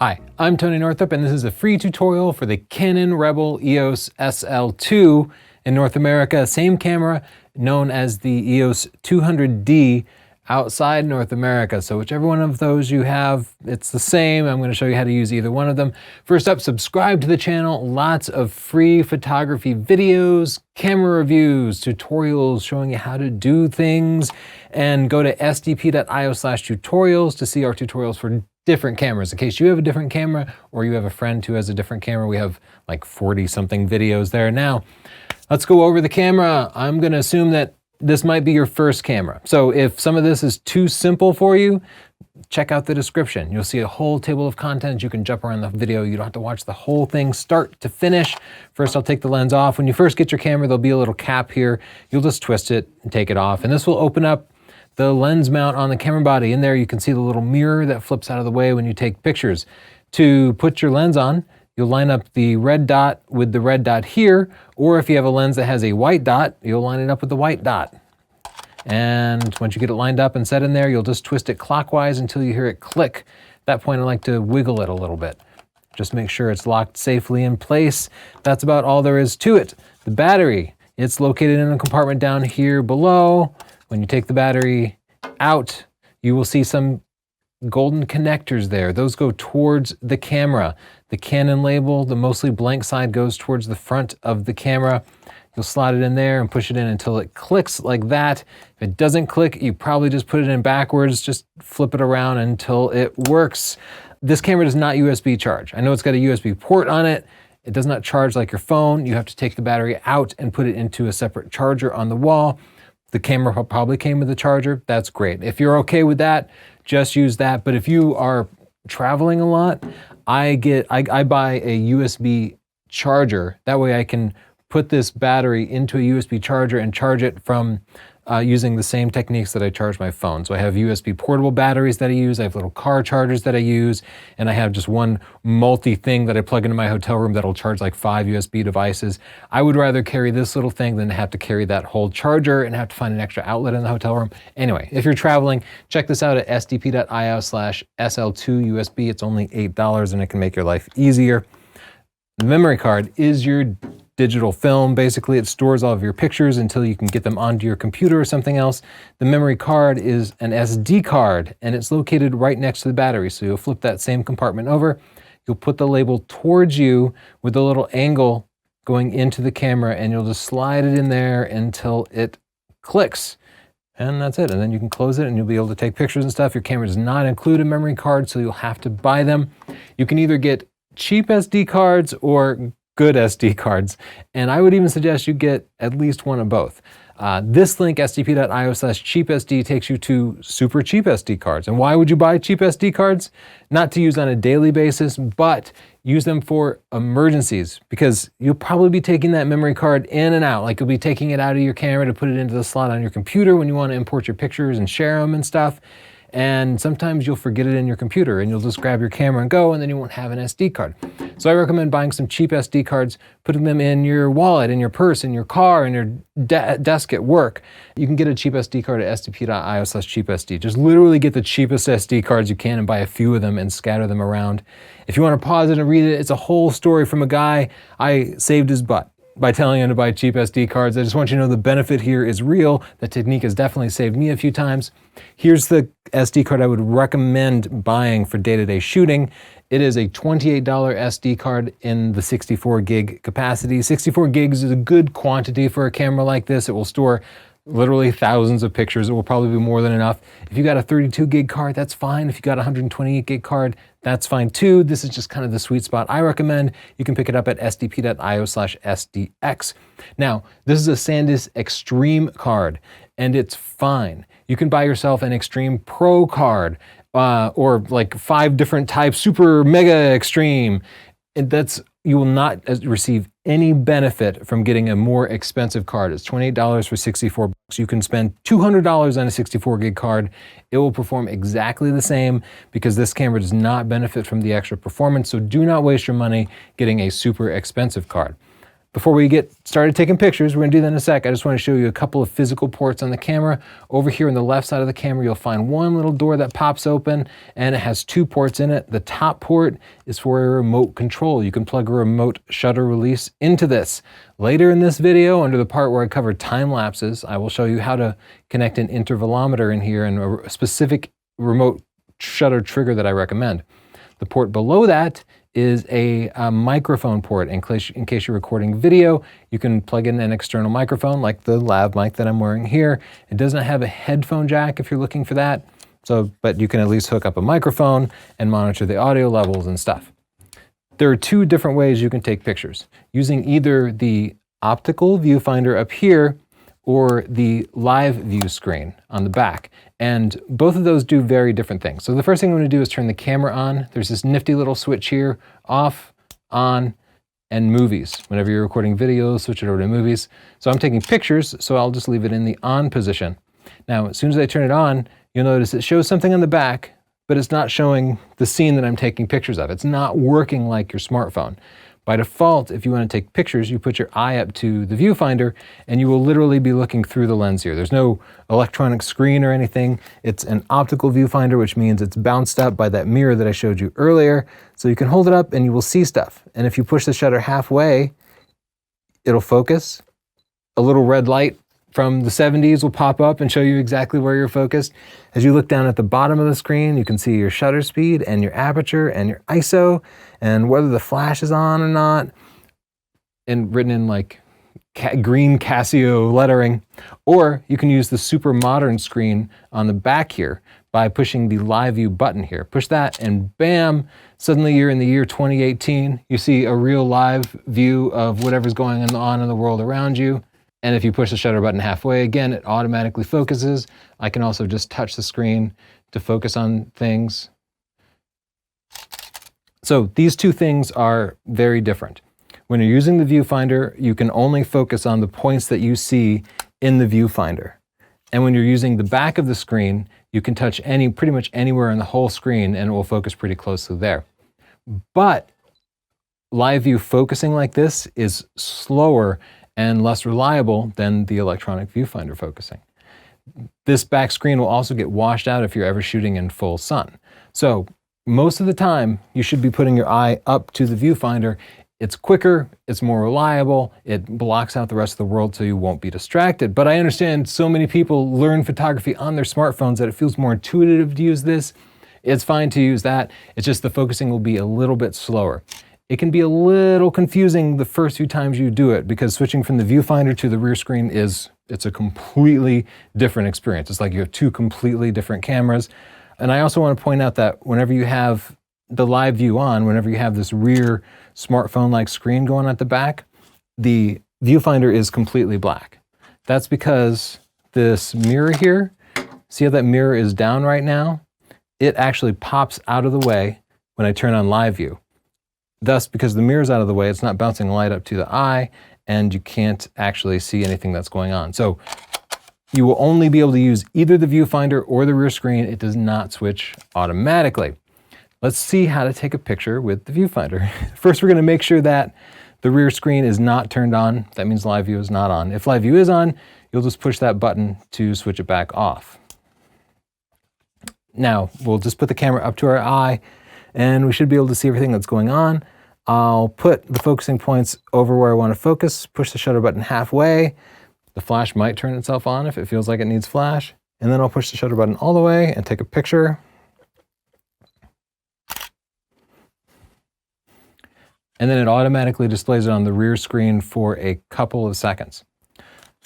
Hi, I'm Tony Northrup, and this is a free tutorial for the Canon Rebel EOS SL2 in North America. Same camera known as the EOS 200D outside North America. So whichever one of those you have, it's the same. I'm going to show you how to use either one of them. First up, subscribe to the channel. Lots of free photography videos, camera reviews, tutorials showing you how to do things. And go to sdp.io/tutorials to see our tutorials for different cameras. In case you have a different camera or you have a friend who has a different camera, we have like 40 something videos there. Now, let's go over the camera. I'm going to assume that this might be your first camera. So if some of this is too simple for you, check out the description. You'll see a whole table of contents. You can jump around the video. You don't have to watch the whole thing start to finish. First, I'll take the lens off. When you first get your camera, there'll be a little cap here. You'll just twist it and take it off. And this will open up the lens mount on the camera body. In there, you can see the little mirror that flips out of the way when you take pictures. To put your lens on, you'll line up the red dot with the red dot here, or if you have a lens that has a white dot, you'll line it up with the white dot. And once you get it lined up and set in there, you'll just twist it clockwise until you hear it click. At that point, I like to wiggle it a little bit. Just make sure it's locked safely in place. That's about all there is to it. The battery, it's located in a compartment down here below. When you take the battery out, you will see some golden connectors there. Those go towards the camera. The Canon label, the mostly blank side, goes towards the front of the camera. You'll slide it in there and push it in until it clicks like that. If it doesn't click, you probably just put it in backwards. Just flip it around until it works. This camera does not USB charge. I know it's got a USB port on it. It does not charge like your phone. You have to take the battery out and put it into a separate charger on the wall. The camera probably came with a charger. That's great. If you're okay with that, just use that. But if you are traveling a lot, I buy a USB charger. That way I can put this battery into a USB charger and charge it from using the same techniques that I charge my phone. So I have USB portable batteries that I use, I have little car chargers that I use, and I have just one multi-thing that I plug into my hotel room that'll charge like 5 USB devices. I would rather carry this little thing than have to carry that whole charger and have to find an extra outlet in the hotel room. Anyway, if you're traveling, check this out at sdp.io/SL2 USB. It's only $8 and it can make your life easier. The memory card is your digital film. Basically, it stores all of your pictures until you can get them onto your computer or something else. The memory card is an SD card, and it's located right next to the battery. So you'll flip that same compartment over. You'll put the label towards you with a little angle going into the camera, and you'll just slide it in there until it clicks. And that's it. And then you can close it and you'll be able to take pictures and stuff. Your camera does not include a memory card, so you'll have to buy them. You can either get cheap SD cards or good SD cards, and I would even suggest you get at least one of both. This link, sdp.io/cheapsd, takes you to super cheap SD cards. And why would you buy cheap SD cards? Not to use on a daily basis, but use them for emergencies, because you'll probably be taking that memory card in and out. Like you'll be taking it out of your camera to put it into the slot on your computer when you want to import your pictures and share them and stuff. And sometimes you'll forget it in your computer and you'll just grab your camera and go, and then you won't have an SD card. So I recommend buying some cheap SD cards, putting them in your wallet, in your purse, in your car, in your desk at work. You can get a cheap SD card at sdp.io/cheapsd. Just literally get the cheapest SD cards you can and buy a few of them and scatter them around. If you want to pause it and read it, it's a whole story from a guy. I saved his butt by telling him to buy cheap SD cards. I just want you to know the benefit here is real. The technique has definitely saved me a few times. Here's the SD card I would recommend buying for day-to-day shooting. It is a $28 SD card in the 64 gig capacity. 64 gigs is a good quantity for a camera like this. It will store literally thousands of pictures. It will probably be more than enough. If you got a 32 gig card, that's fine. If you got a 128 gig card, that's fine too. This is just kind of the sweet spot I recommend. You can pick it up at sdp.io/sdx. Now, this is a SanDisk Extreme card, and it's fine. You can buy yourself an Extreme Pro card, or like 5 different types, super mega extreme. And you will not receive any benefit from getting a more expensive card. It's $28 for 64 bucks. You can spend $200 on a 64 gig card. It will perform exactly the same because this camera does not benefit from the extra performance. So do not waste your money getting a super expensive card. Before we get started taking pictures, we're gonna do that in a sec. I just wanna show you a couple of physical ports on the camera. Over here on the left side of the camera, you'll find one little door that pops open and it has 2 ports in it. The top port is for a remote control. You can plug a remote shutter release into this. Later in this video, under the part where I cover time lapses, I will show you how to connect an intervalometer in here and a specific remote shutter trigger that I recommend. The port below that is a microphone port. In case you're recording video, you can plug in an external microphone like the lav mic that I'm wearing here. It doesn't have a headphone jack if you're looking for that, but you can at least hook up a microphone and monitor the audio levels and stuff. There are 2 different ways you can take pictures, using either the optical viewfinder up here or the live view screen on the back. And both of those do very different things. So the first thing I'm gonna do is turn the camera on. There's this nifty little switch here, off, on, and movies. Whenever you're recording videos, switch it over to movies. So I'm taking pictures, so I'll just leave it in the on position. Now, as soon as I turn it on, you'll notice it shows something on the back, but it's not showing the scene that I'm taking pictures of. It's not working like your smartphone. By default, if you want to take pictures, you put your eye up to the viewfinder and you will literally be looking through the lens here. There's no electronic screen or anything. It's an optical viewfinder, which means it's bounced up by that mirror that I showed you earlier. So you can hold it up and you will see stuff. And if you push the shutter halfway, it'll focus. A little red light from the 70s will pop up and show you exactly where you're focused. As you look down at the bottom of the screen, you can see your shutter speed and your aperture and your ISO and whether the flash is on or not, and written in like green Casio lettering. Or you can use the super modern screen on the back here by pushing the live view button here. Push that and bam, suddenly you're in the year 2018. You see a real live view of whatever's going on in the world around you. And if you push the shutter button halfway, again, it automatically focuses. I can also just touch the screen to focus on things. So these 2 things are very different. When you're using the viewfinder, you can only focus on the points that you see in the viewfinder. And when you're using the back of the screen, you can touch pretty much anywhere on the whole screen and it will focus pretty closely there. But live view focusing like this is slower and less reliable than the electronic viewfinder focusing. This back screen will also get washed out if you're ever shooting in full sun. So most of the time, you should be putting your eye up to the viewfinder. It's quicker, it's more reliable, it blocks out the rest of the world so you won't be distracted. But I understand so many people learn photography on their smartphones that it feels more intuitive to use this. It's fine to use that, it's just the focusing will be a little bit slower. It can be a little confusing the first few times you do it because switching from the viewfinder to the rear screen it's a completely different experience. It's like you have 2 completely different cameras. And I also want to point out that whenever you have the live view on, whenever you have this rear smartphone-like screen going at the back, the viewfinder is completely black. That's because this mirror here, see how that mirror is down right now? It actually pops out of the way when I turn on live view. Thus, because the mirror's out of the way, it's not bouncing light up to the eye, and you can't actually see anything that's going on. So you will only be able to use either the viewfinder or the rear screen. It does not switch automatically. Let's see how to take a picture with the viewfinder. First, we're gonna make sure that the rear screen is not turned on. That means live view is not on. If live view is on, you'll just push that button to switch it back off. Now, we'll just put the camera up to our eye and we should be able to see everything that's going on. I'll put the focusing points over where I want to focus, push the shutter button halfway. The flash might turn itself on if it feels like it needs flash. And then I'll push the shutter button all the way and take a picture. And then it automatically displays it on the rear screen for a couple of seconds.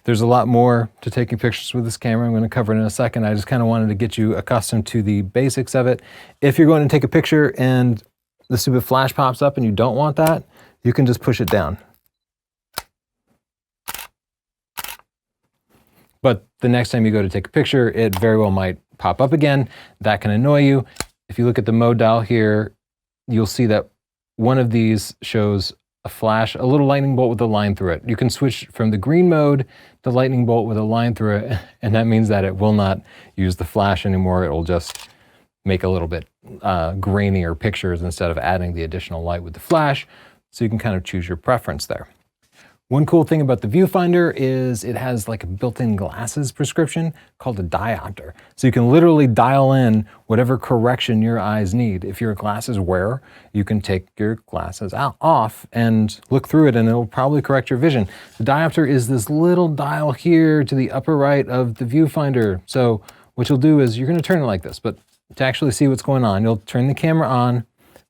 There's a lot more to taking pictures with this camera. I'm going to cover it in a second. I just kind of wanted to get you accustomed to the basics of it. If you're going to take a picture and the stupid flash pops up and you don't want that, you can just push it down. But the next time you go to take a picture, it very well might pop up again. That can annoy you. If you look at the mode dial here, you'll see that one of these shows a flash, a little lightning bolt with a line through it. You can switch from the green mode to lightning bolt with a line through it, and that means that it will not use the flash anymore. It will just make a little bit grainier pictures instead of adding the additional light with the flash. So you can kind of choose your preference there. One cool thing about the Viewfinder is it has like a built-in glasses prescription called a diopter. So you can literally dial in whatever correction your eyes need. If you're a glasses wearer, you can take your glasses off and look through it and it'll probably correct your vision. The diopter is this little dial here to the upper right of the Viewfinder. So what you'll do is you're going to turn it like this, but to actually see what's going on, you'll turn the camera on,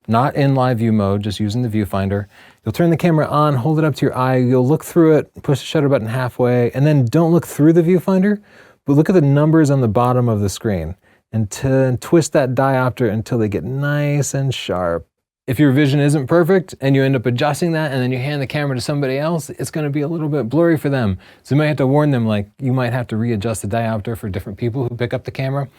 not in live view mode, just using the Viewfinder. You'll turn the camera on, hold it up to your eye, you'll look through it, push the shutter button halfway, and then don't look through the Viewfinder, but look at the numbers on the bottom of the screen and twist that diopter until they get nice and sharp. If your vision isn't perfect and you end up adjusting that and then you hand the camera to somebody else, it's going to be a little bit blurry for them. So you might have to warn them, like you might have to readjust the diopter for different people who pick up the camera.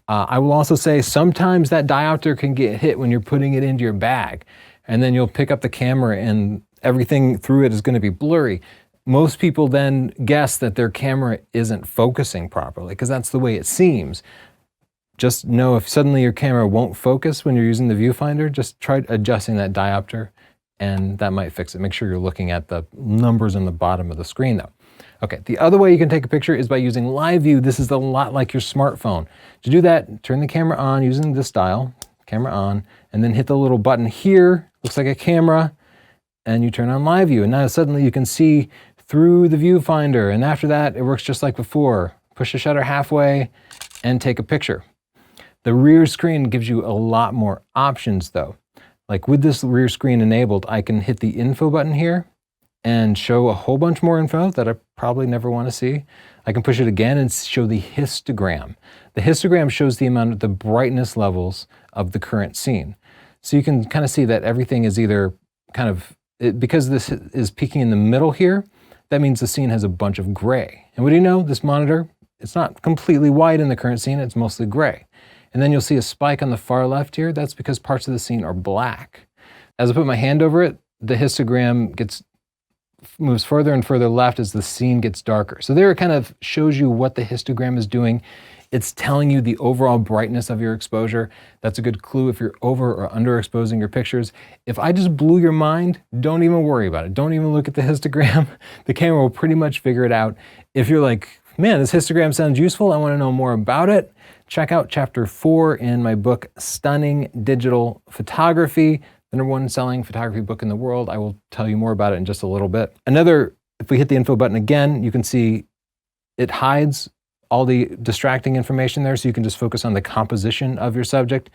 I will also say sometimes that diopter can get hit when you're putting it into your bag, and then you'll pick up the camera and everything through it is going to be blurry. Most people then guess that their camera isn't focusing properly because that's the way it seems. Just know if suddenly your camera won't focus when you're using the Viewfinder, just try adjusting that diopter and that might fix it. Make sure you're looking at the numbers on the bottom of the screen though. Okay, the other way you can take a picture is by using live view. This is a lot like your smartphone. To do that, turn the camera on using this dial, camera on, and then hit the little button here, looks like a camera, and you turn on live view. And now suddenly you can see through the Viewfinder. And after that, it works just like before. Push the shutter halfway and take a picture. The rear screen gives you a lot more options though. Like with this rear screen enabled, I can hit the info button here and show a whole bunch more info that I probably never want to see. I can push it again and show the histogram. The histogram shows the amount of the brightness levels of the current scene. So you can kind of see that everything is either kind of, because this is peaking in the middle here, that means the scene has a bunch of gray. And what do you know? This monitor, it's not completely white in the current scene, it's mostly gray. And then you'll see a spike on the far left here. That's because parts of the scene are black. As I put my hand over it, the histogram moves further and further left as the scene gets darker. So there it kind of shows you what the histogram is doing. It's telling you the overall brightness of your exposure. That's a good clue if you're over or underexposing your pictures. If I just blew your mind, don't even worry about it. Don't even look at the histogram. The camera will pretty much figure it out. If you're like, man, this histogram sounds useful, I want to know more about it, check out chapter 4 in my book, Stunning Digital Photography, the #1 selling photography book in the world. I will tell you more about it in just a little bit. If we hit the info button again, you can see it hides all the distracting information there, so you can just focus on the composition of your subject.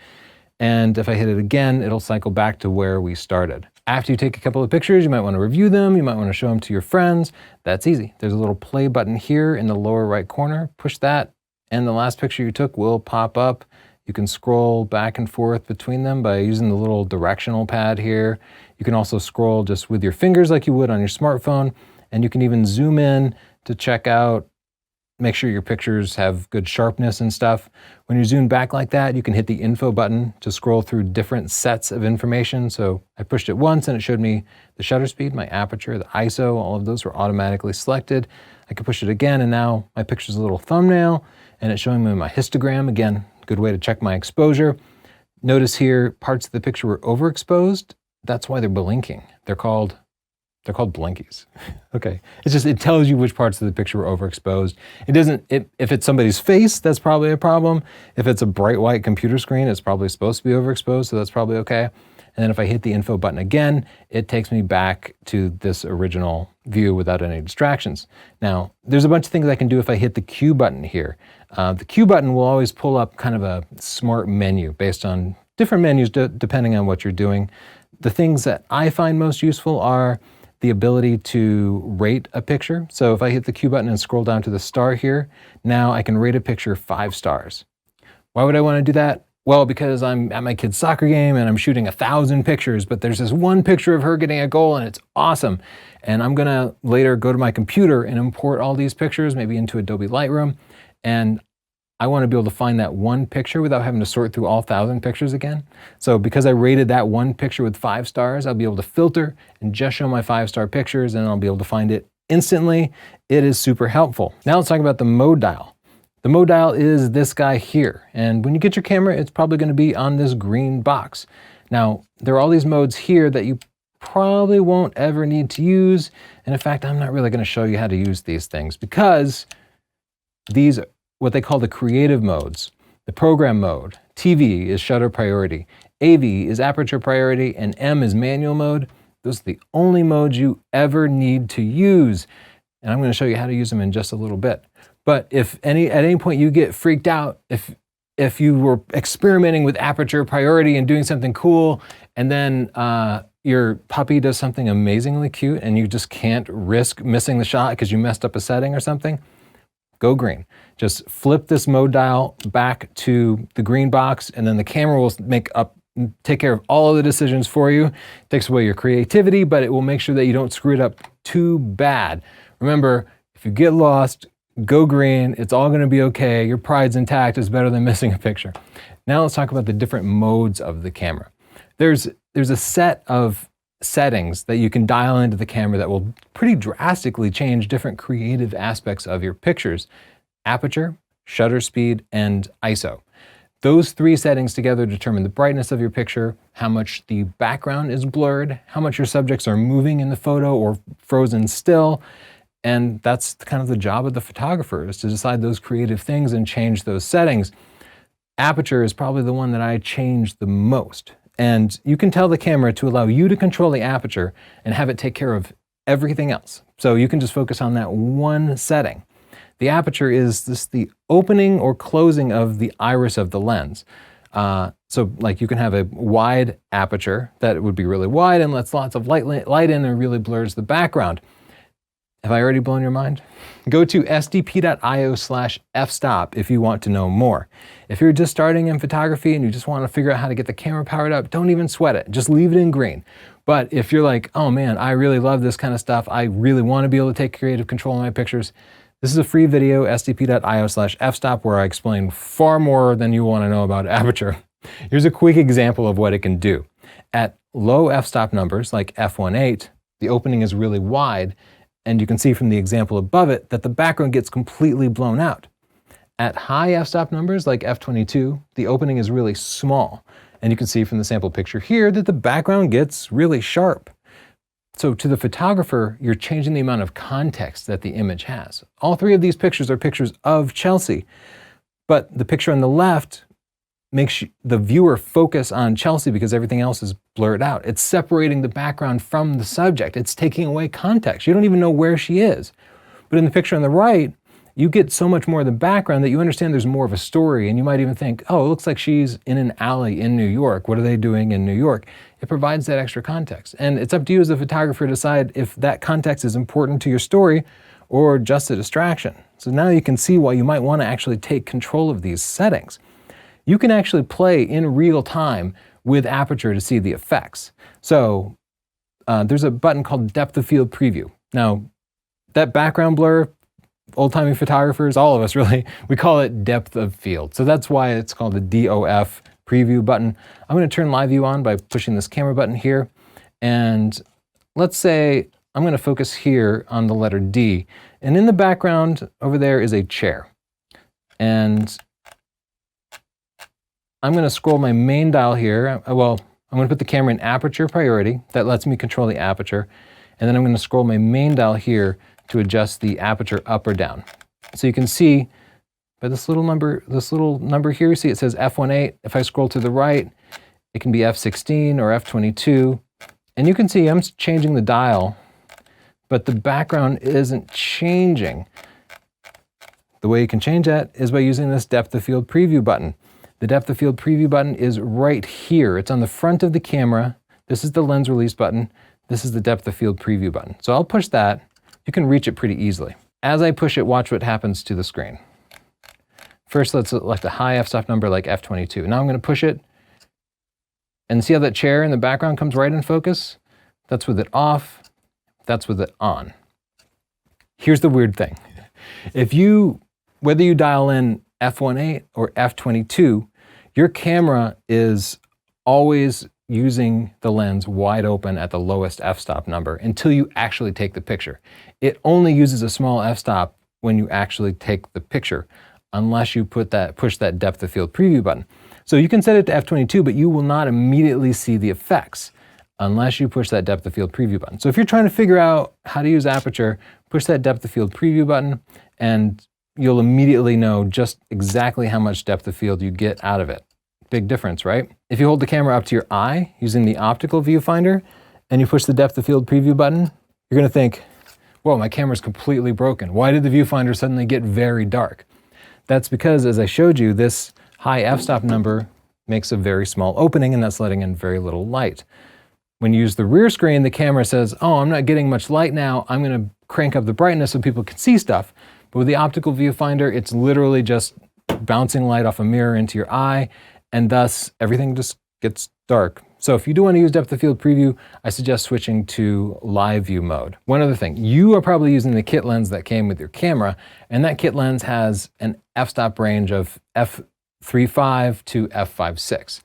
And if I hit it again, it'll cycle back to where we started. After you take a couple of pictures, you might want to review them, you might want to show them to your friends. That's easy. There's a little play button here in the lower right corner. Push that, and the last picture you took will pop up. You can scroll back and forth between them by using the little directional pad here. You can also scroll just with your fingers like you would on your smartphone, and you can even zoom in to check out, make sure your pictures have good sharpness and stuff. When you zoom back like that, you can hit the info button to scroll through different sets of information. So I pushed it once and it showed me the shutter speed, my aperture, the ISO, all of those were automatically selected. I could push it again and now my picture's a little thumbnail and it's showing me my histogram. Again, good way to check my exposure. Notice here, parts of the picture were overexposed. That's why they're blinking. They're called blinkies. Okay, it tells you which parts of the picture were overexposed. If it's somebody's face, that's probably a problem. If it's a bright white computer screen, it's probably supposed to be overexposed, so that's probably okay. And then if I hit the info button again, it takes me back to this original view without any distractions. Now, there's a bunch of things I can do if I hit the Q button here. The Q button will always pull up kind of a smart menu based on different menus depending on what you're doing. The things that I find most useful are the ability to rate a picture. So if I hit the Q button and scroll down to the star here, now I can rate a picture 5 stars. Why would I want to do that? Well, because I'm at my kid's soccer game and I'm shooting 1,000 pictures, but there's this one picture of her getting a goal and it's awesome. And I'm gonna later go to my computer and import all these pictures, maybe into Adobe Lightroom. And I want to be able to find that one picture without having to sort through all 1,000 pictures again. So because I rated that one picture with 5 stars, I'll be able to filter and just show my 5-star pictures and I'll be able to find it instantly. It is super helpful. Now let's talk about the mode dial. The mode dial is this guy here. And when you get your camera, it's probably going to be on this green box. Now, there are all these modes here that you probably won't ever need to use. And in fact, I'm not really going to show you how to use these things because these, what they call the creative modes, the program mode, TV is shutter priority, AV is aperture priority, and M is manual mode. Those are the only modes you ever need to use. And I'm going to show you how to use them in just a little bit. But if at any point you get freaked out, if you were experimenting with aperture priority and doing something cool, and then your puppy does something amazingly cute and you just can't risk missing the shot because you messed up a setting or something, go green. Just flip this mode dial back to the green box, and then the camera will take care of all of the decisions for you. It takes away your creativity, but it will make sure that you don't screw it up too bad. Remember, if you get lost, go green. It's all going to be okay. Your pride's intact. It's better than missing a picture. Now let's talk about the different modes of the camera. There's a set of settings that you can dial into the camera that will pretty drastically change different creative aspects of your pictures: aperture, shutter speed, and ISO. Those three settings together determine the brightness of your picture, how much the background is blurred, how much your subjects are moving in the photo or frozen still. And that's kind of the job of the photographer, is to decide those creative things and change those settings. Aperture is probably the one that I change the most. And you can tell the camera to allow you to control the aperture and have it take care of everything else. So you can just focus on that one setting. The aperture is just the opening or closing of the iris of the lens. So like you can have a wide aperture that would be really wide and lets lots of light in and really blurs the background. Have I already blown your mind? Go to sdp.io/fstop if you want to know more. If you're just starting in photography and you just want to figure out how to get the camera powered up, don't even sweat it. Just leave it in green. But if you're like, oh man, I really love this kind of stuff, I really want to be able to take creative control of my pictures, this is a free video, sdp.io/fstop, where I explain far more than you want to know about aperture. Here's a quick example of what it can do. At low f-stop numbers, like f1.8, the opening is really wide, and you can see from the example above it that the background gets completely blown out. At high f-stop numbers, like f22, the opening is really small, and you can see from the sample picture here that the background gets really sharp. So to the photographer, you're changing the amount of context that the image has. All three of these pictures are pictures of Chelsea, but the picture on the left makes the viewer focus on Chelsea because everything else is blurred out. It's separating the background from the subject. It's taking away context. You don't even know where she is. But in the picture on the right, you get so much more of the background that you understand there's more of a story, and you might even think, oh, it looks like she's in an alley in New York. What are they doing in New York? It provides that extra context. And it's up to you as a photographer to decide if that context is important to your story or just a distraction. So now you can see why you might want to actually take control of these settings. You can actually play in real time with aperture to see the effects. So there's a button called Depth of Field Preview. Now, that background blur, old-timey photographers, all of us really, we call it depth of field. So that's why it's called the DOF Preview button. I'm going to turn live view on by pushing this camera button here. And let's say I'm going to focus here on the letter D. And in the background over there is a chair. And I'm going to scroll my main dial here. Well, I'm going to put the camera in aperture priority. That lets me control the aperture. And then I'm going to scroll my main dial here to adjust the aperture up or down. So you can see by this little number here, you see it says f1.8. If I scroll to the right, it can be f16 or f22. And you can see I'm changing the dial, but the background isn't changing. The way you can change that is by using this Depth of Field Preview button. The Depth of Field Preview button is right here. It's on the front of the camera. This is the lens release button. This is the Depth of Field Preview button. So I'll push that. You can reach it pretty easily. As I push it, watch what happens to the screen. First, let's select a high f-stop number like f22. Now I'm going to push it, and see how that chair in the background comes right in focus? That's with it off. That's with it on. Here's the weird thing. Whether you dial in f1.8 or f22, your camera is always using the lens wide open at the lowest f-stop number until you actually take the picture. It only uses a small f-stop when you actually take the picture, unless you push that Depth of Field Preview button. So you can set it to f22, but you will not immediately see the effects. unless you push that depth of field preview button. So if you're trying to figure out how to use Aperture, push that depth of field preview button and you'll immediately know just exactly how much depth of field you get out of it. Big difference, right? If you hold the camera up to your eye using the optical viewfinder and you push the depth of field preview button, you're gonna think, whoa, my camera's completely broken. Why did the viewfinder suddenly get very dark? That's because, as I showed you, this high f-stop number makes a very small opening and that's letting in very little light. When you use the rear screen, the camera says, oh, I'm not getting much light now. I'm gonna crank up the brightness so people can see stuff. But with the optical viewfinder, it's literally just bouncing light off a mirror into your eye, and thus everything just gets dark. So if you do want to use depth of field preview, I suggest switching to live view mode. One other thing, you are probably using the kit lens that came with your camera, and that kit lens has an f-stop range of f3.5 to f5.6.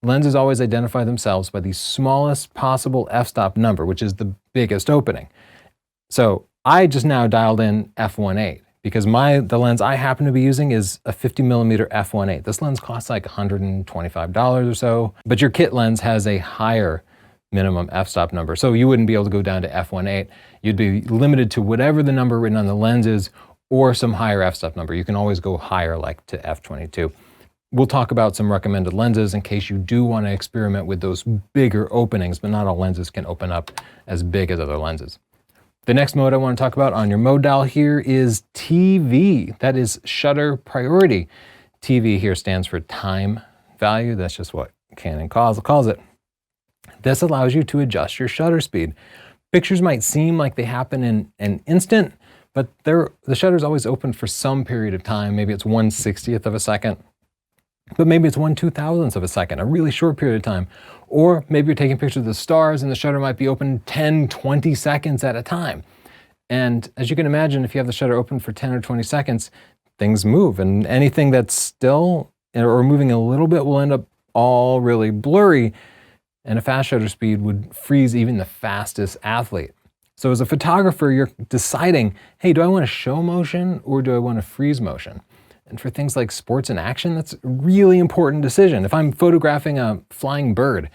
Lenses always identify themselves by the smallest possible f-stop number, which is the biggest opening. So I just now dialed in f1.8 because the lens I happen to be using is a 50mm f1.8. This lens costs like $125 or so, but your kit lens has a higher minimum f-stop number. So you wouldn't be able to go down to f1.8. You'd be limited to whatever the number written on the lens is or some higher f-stop number. You can always go higher, like to f22. We'll talk about some recommended lenses in case you do want to experiment with those bigger openings, but not all lenses can open up as big as other lenses. The next mode I want to talk about on your mode dial here is TV. That is shutter priority. TV here stands for time value. That's just what Canon calls it. This allows you to adjust your shutter speed. Pictures might seem like they happen in an instant, but the shutter's always open for some period of time. Maybe it's 1/60th of a second. But maybe it's 1/2000th of a second, a really short period of time. Or maybe you're taking pictures of the stars and the shutter might be open 10, 20 seconds at a time. And as you can imagine, if you have the shutter open for 10 or 20 seconds, things move, and anything that's still or moving a little bit will end up all really blurry, and a fast shutter speed would freeze even the fastest athlete. So as a photographer, you're deciding, hey, do I want to show motion or do I want to freeze motion? And for things like sports and action, that's a really important decision. If I'm photographing a flying bird,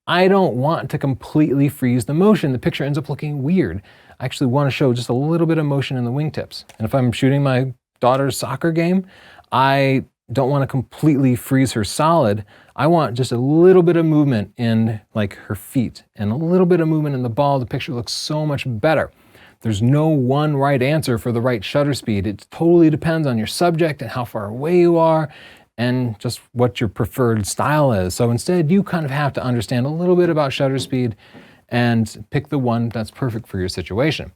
I don't want to completely freeze the motion. The picture ends up looking weird. I actually want to show just a little bit of motion in the wingtips. And if I'm shooting my daughter's soccer game, I don't want to completely freeze her solid. I want just a little bit of movement in like her feet and a little bit of movement in the ball. The picture looks so much better. There's no one right answer for the right shutter speed. It totally depends on your subject and how far away you are and just what your preferred style is. So instead, you kind of have to understand a little bit about shutter speed and pick the one that's perfect for your situation.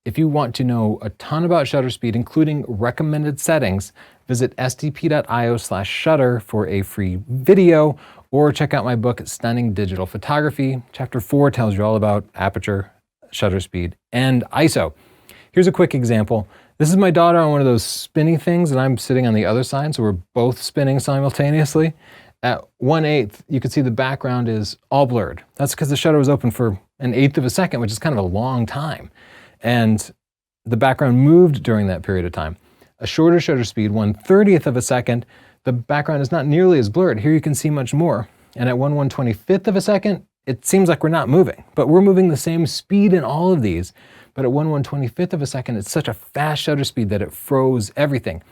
If you want to know a ton about shutter speed, including recommended settings, visit sdp.io/shutter for a free video, or check out my book, Stunning Digital Photography. Chapter 4 tells you all about aperture, shutter speed, and ISO. Here's a quick example. This is my daughter on one of those spinny things, and I'm sitting on the other side, so we're both spinning simultaneously. At 1/8, you can see the background is all blurred. That's because the shutter was open for 1/8 of a second, which is kind of a long time. And the background moved during that period of time. A shorter shutter speed, 1/30th of a second, the background is not nearly as blurred. Here you can see much more. And at 1/125th of a second, it seems like we're not moving, but we're moving the same speed in all of these. But at 1/125th of a second, it's such a fast shutter speed that it froze everything.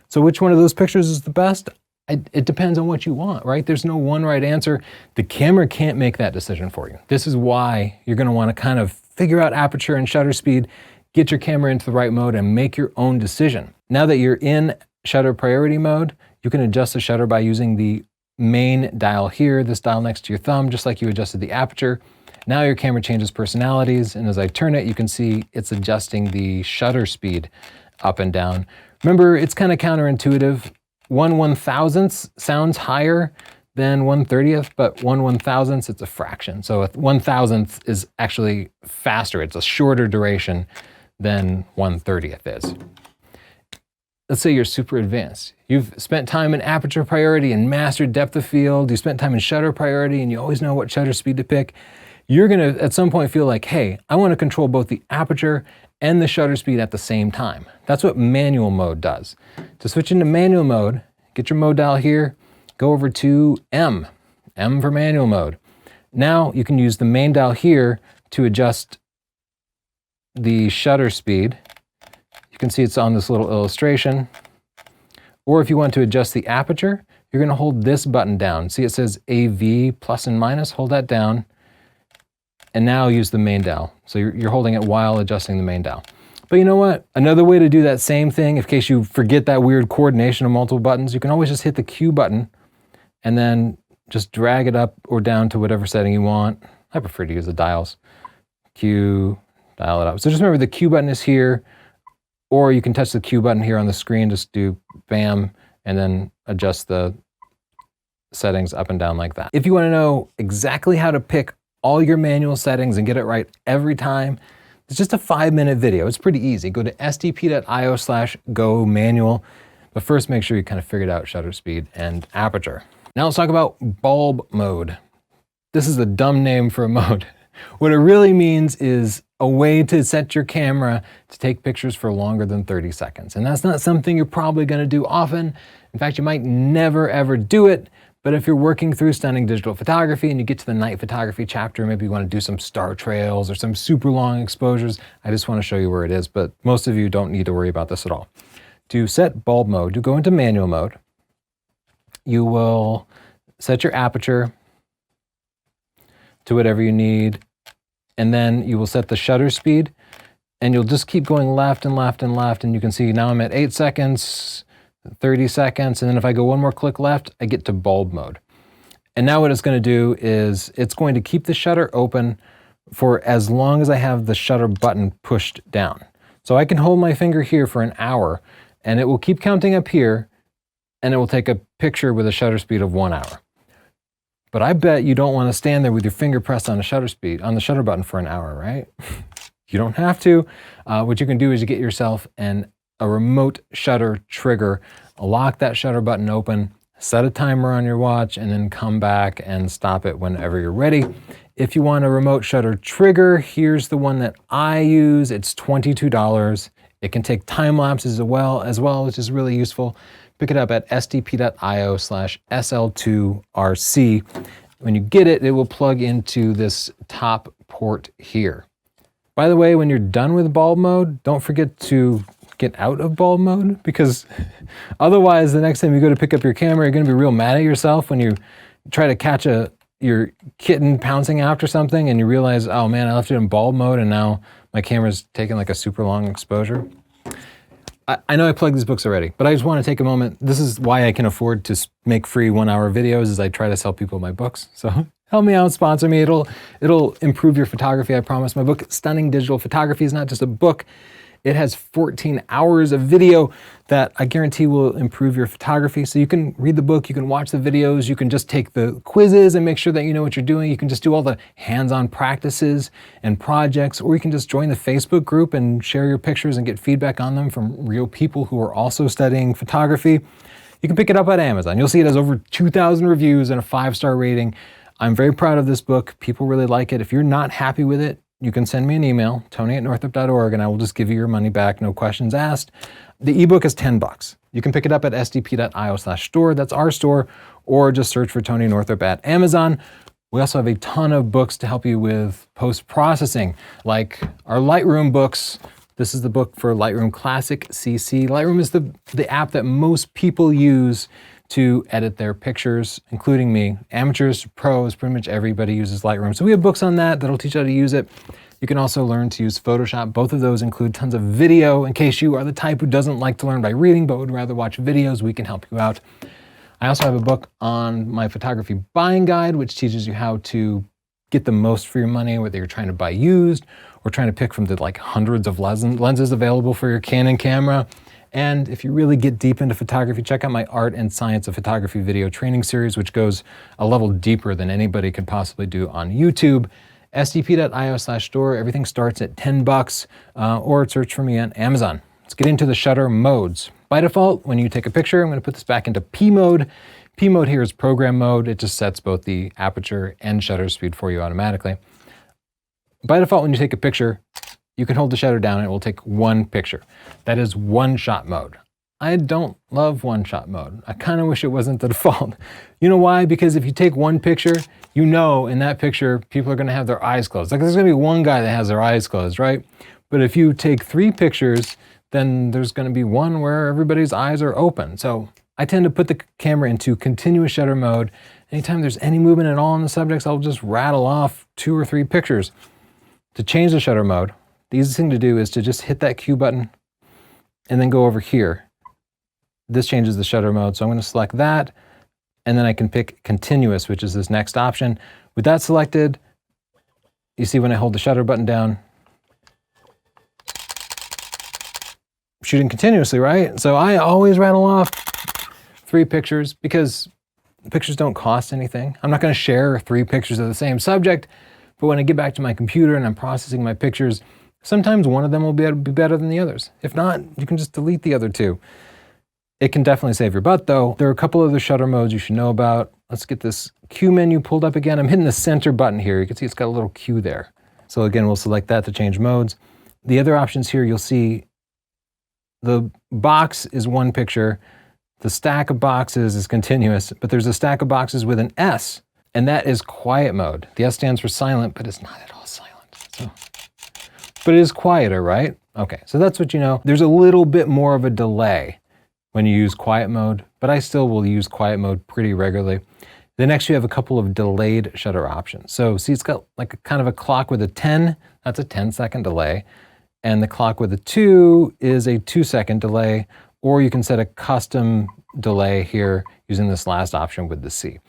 So which one of those pictures is the best? It depends on what you want, right? There's no one right answer. The camera can't make that decision for you. This is why you're gonna wanna kind of figure out aperture and shutter speed, get your camera into the right mode and make your own decision. Now that you're in shutter priority mode, you can adjust the shutter by using the main dial here, this dial next to your thumb, just like you adjusted the aperture. Now your camera changes personalities, and as I turn it, you can see it's adjusting the shutter speed up and down. Remember, it's kind of counterintuitive. 1/1000th sounds higher than 1/30th, but 1/1000th, it's a fraction. So 1/1000th is actually faster. It's a shorter duration than 1/30th is. Let's say you're super advanced. You've spent time in aperture priority and mastered depth of field. You spent time in shutter priority and you always know what shutter speed to pick. You're gonna at some point feel like, hey, I wanna control both the aperture and the shutter speed at the same time. That's what manual mode does. To switch into manual mode, get your mode dial here, go over to M for manual mode. Now you can use the main dial here to adjust the shutter speed. You can see it's on this little illustration. Or if you want to adjust the aperture, you're going to hold this button down. See, it says AV plus and minus, hold that down. And now use the main dial. So you're holding it while adjusting the main dial. But you know what? Another way to do that same thing, in case you forget that weird coordination of multiple buttons, you can always just hit the Q button and then just drag it up or down to whatever setting you want. I prefer to use the dials. Q, dial it up. So just remember the Q button is here, or you can touch the Q button here on the screen, just do bam, and then adjust the settings up and down like that. If you want to know exactly how to pick all your manual settings and get it right every time, it's just a 5-minute video. It's pretty easy. Go to stp.io/go manual. But first, make sure you kind of figured out shutter speed and aperture. Now let's talk about bulb mode. This is a dumb name for a mode. What it really means is a way to set your camera to take pictures for longer than 30 seconds. And that's not something you're probably going to do often. In fact, you might never ever do it. But if you're working through stunning digital photography and you get to the night photography chapter, maybe you want to do some star trails or some super long exposures, I just want to show you where it is, but most of you don't need to worry about this at all. To set bulb mode, you go into manual mode. You will set your aperture to whatever you need, and then you will set the shutter speed, and you'll just keep going left and left and left, and you can see now I'm at 8 seconds, 30 seconds, and then if I go one more click left, I get to bulb mode. And now what it's going to do is it's going to keep the shutter open for as long as I have the shutter button pushed down. So I can hold my finger here for an hour, and it will keep counting up here, and it will take a picture with a shutter speed of 1 hour. But I bet you don't want to stand there with your finger pressed on the shutter button for an hour, right? You don't have to. What you can do is you get yourself a remote shutter trigger, lock that shutter button open, set a timer on your watch, and then come back and stop it whenever you're ready. If you want a remote shutter trigger, here's the one that I use. It's $22. It can take time lapses as well, which is really useful. Pick it up at stp.io/SL2RC. When you get it, it will plug into this top port here. By the way, when you're done with bulb mode, don't forget to get out of bulb mode, because otherwise the next time you go to pick up your camera, you're going to be real mad at yourself when you try to catch your kitten pouncing after something and you realize, oh man, I left it in bulb mode and now my camera's taking like a super long exposure. I know I plugged these books already, but I just want to take a moment. This is why I can afford to make free 1-hour videos, is I try to sell people my books. So help me out, sponsor me. It'll improve your photography, I promise. My book, Stunning Digital Photography, is not just a book. It has 14 hours of video that I guarantee will improve your photography. So you can read the book, you can watch the videos, you can just take the quizzes and make sure that you know what you're doing. You can just do all the hands-on practices and projects, or you can just join the Facebook group and share your pictures and get feedback on them from real people who are also studying photography. You can pick it up at Amazon. You'll see it has over 2,000 reviews and a 5-star rating. I'm very proud of this book. People really like it. If you're not happy with it, you can send me an email, tony@northrup.org, and I will just give you your money back, no questions asked. The ebook is $10. You can pick it up at stp.io/store, that's our store, or just search for Tony Northrup at Amazon. We also have a ton of books to help you with post-processing, like our Lightroom books. This is the book for Lightroom Classic CC. Lightroom is the app that most people use to edit their pictures, including me. Amateurs, pros, pretty much everybody uses Lightroom. So we have books on that that'll teach you how to use it. You can also learn to use Photoshop. Both of those include tons of video. In case you are the type who doesn't like to learn by reading but would rather watch videos, we can help you out. I also have a book on my photography buying guide, which teaches you how to get the most for your money, whether you're trying to buy used or trying to pick from the hundreds of lenses available for your Canon camera. And if you really get deep into photography, check out my Art and Science of Photography video training series, which goes a level deeper than anybody could possibly do on YouTube. stp.io/store, everything starts at $10, or search for me on Amazon. Let's get into the shutter modes. By default, when you take a picture, I'm going to put this back into P mode. P mode here is program mode. It just sets both the aperture and shutter speed for you automatically. By default, when you take a picture, you can hold the shutter down and it will take one picture. That is one shot mode. I don't love one-shot mode. I kind of wish it wasn't the default. You know why? Because if you take one picture, you know in that picture, people are gonna have their eyes closed. Like there's gonna be one guy that has their eyes closed, right? But if you take 3 pictures, then there's gonna be one where everybody's eyes are open. So I tend to put the camera into continuous shutter mode. Anytime there's any movement at all in the subjects, I'll just rattle off 2 or 3 pictures. To change the shutter mode, the easiest thing to do is to just hit that Q button and then go over here. This changes the shutter mode, so I'm gonna select that, and then I can pick continuous, which is this next option. With that selected, you see when I hold the shutter button down, shooting continuously, right? So I always rattle off 3 pictures because pictures don't cost anything. I'm not gonna share 3 pictures of the same subject, but when I get back to my computer and I'm processing my pictures, sometimes one of them will be better than the others. If not, you can just delete the other 2. It can definitely save your butt though. There are a couple other shutter modes you should know about. Let's get this Q menu pulled up again. I'm hitting the center button here. You can see it's got a little Q there. So again, we'll select that to change modes. The other options here, you'll see the box is 1 picture. The stack of boxes is continuous, but there's a stack of boxes with an S, and that is quiet mode. The S stands for silent, but it's not at all silent. So, but it is quieter, right? Okay, so that's what you know. There's a little bit more of a delay when you use quiet mode, but I still will use quiet mode pretty regularly. Then next you have a couple of delayed shutter options. So see, it's got like a kind of a clock with a 10, that's a 10-second delay. And the clock with a 2 is a 2-second delay, or you can set a custom delay here using this last option with the C.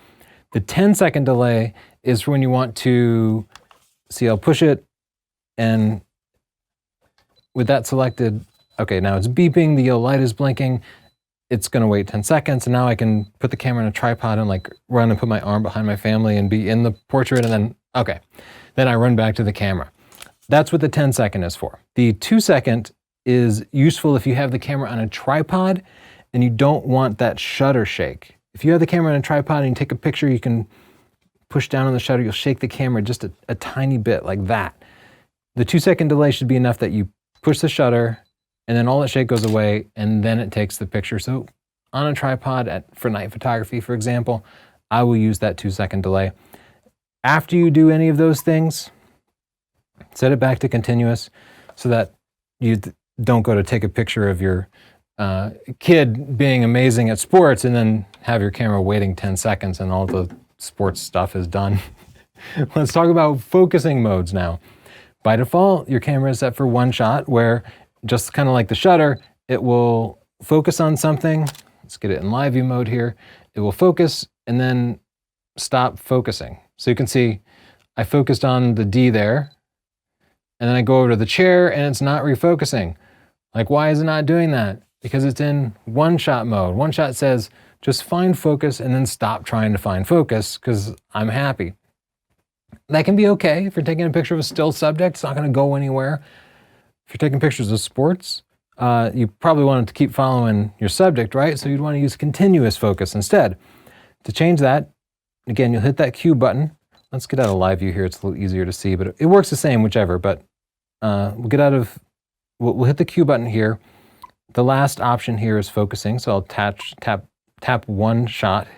The 10-second delay is for when you want to, see, I'll push it, and with that selected, okay, now it's beeping, the yellow light is blinking, it's gonna wait 10 seconds, and now I can put the camera in a tripod and like run and put my arm behind my family and be in the portrait, and then, okay, then I run back to the camera. That's what the 10-second is for. The 2-second is useful if you have the camera on a tripod and you don't want that shutter shake. If you have the camera on a tripod and you take a picture, you can push down on the shutter, you'll shake the camera just a tiny bit like that. The 2-second delay should be enough that you push the shutter and then all that shake goes away and then it takes the picture. So on a tripod for night photography, for example, I will use that 2-second delay. After you do any of those things, set it back to continuous so that you don't go to take a picture of your kid being amazing at sports and then have your camera waiting 10 seconds and all the sports stuff is done. Let's talk about focusing modes now. By default, your camera is set for 1 shot where, just kind of like the shutter, it will focus on something. Let's get it in live view mode here. It will focus and then stop focusing. So you can see I focused on the D there, and then I go over to the chair and it's not refocusing. Like, why is it not doing that? Because it's in 1-shot mode. 1-shot says, just find focus and then stop trying to find focus because I'm happy. That can be okay if you're taking a picture of a still subject. It's not gonna go anywhere. If you're taking pictures of sports, you probably want to keep following your subject, right? So you'd want to use continuous focus instead. To change that, again, you'll hit that Q button. Let's get out of live view here. It's a little easier to see, but it works the same, whichever, but we'll hit the Q button here. The last option here is focusing. So I'll tap 1 shot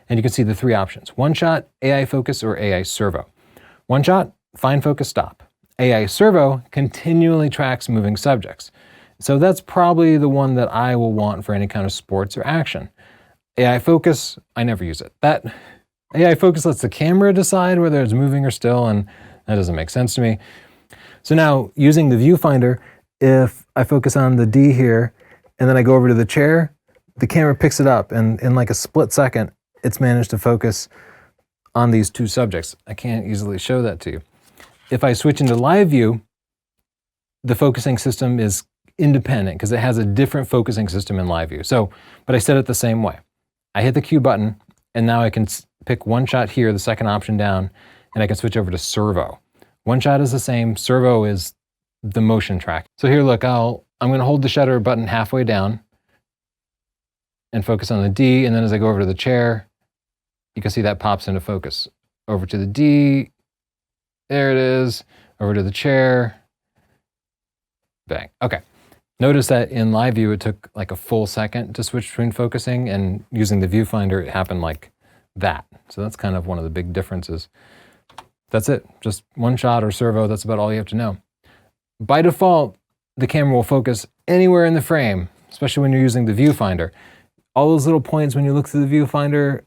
and you can see the 3 options. 1 shot, AI focus, or AI servo. 1 shot, find focus, stop. AI servo continually tracks moving subjects. So that's probably the one that I will want for any kind of sports or action. AI focus, I never use it. That AI focus lets the camera decide whether it's moving or still, and that doesn't make sense to me. So now, using the viewfinder, if I focus on the D here, and then I go over to the chair, the camera picks it up, and in like a split second, it's managed to focus on these 2 subjects. I can't easily show that to you. If I switch into live view, the focusing system is independent because it has a different focusing system in live view. So, but I set it the same way. I hit the Q button, and now I can pick 1 shot here, the second option down, and I can switch over to servo. 1 shot is the same, servo is the motion track. So here, look, I'm gonna hold the shutter button halfway down and focus on the D, and then as I go over to the chair, you can see that pops into focus. Over to the D, there it is, over to the chair, bang, okay. Notice that in Liveview, it took like a full second to switch between focusing, and using the viewfinder, it happened like that. So that's kind of one of the big differences. That's it, just one shot or servo, that's about all you have to know. By default, the camera will focus anywhere in the frame, especially when you're using the viewfinder. All those little points when you look through the viewfinder,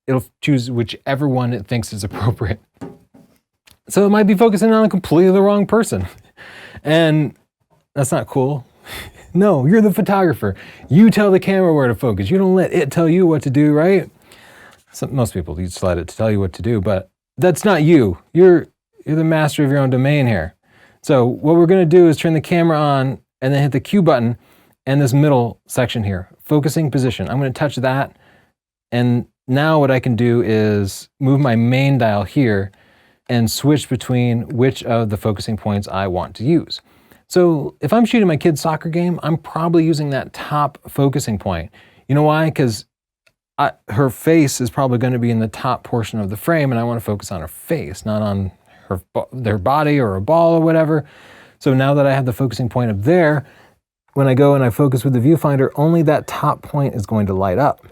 it'll choose whichever one it thinks is appropriate. So it might be focusing on a completely the wrong person. And that's not cool. No, you're the photographer. You tell the camera where to focus. You don't let it tell you what to do, right? Most people, you just let it tell you what to do, but that's not you. You're the master of your own domain here. So what we're gonna do is turn the camera on and then hit the Q button and this middle section here, focusing position. I'm gonna touch that, and now what I can do is move my main dial here and switch between which of the focusing points I want to use. So if I'm shooting my kid's soccer game, I'm probably using that top focusing point. You know why? Because her face is probably going to be in the top portion of the frame, and I want to focus on her face, not on their body or a ball or whatever. So now that I have the focusing point up there, when I go and I focus with the viewfinder, only that top point is going to light up.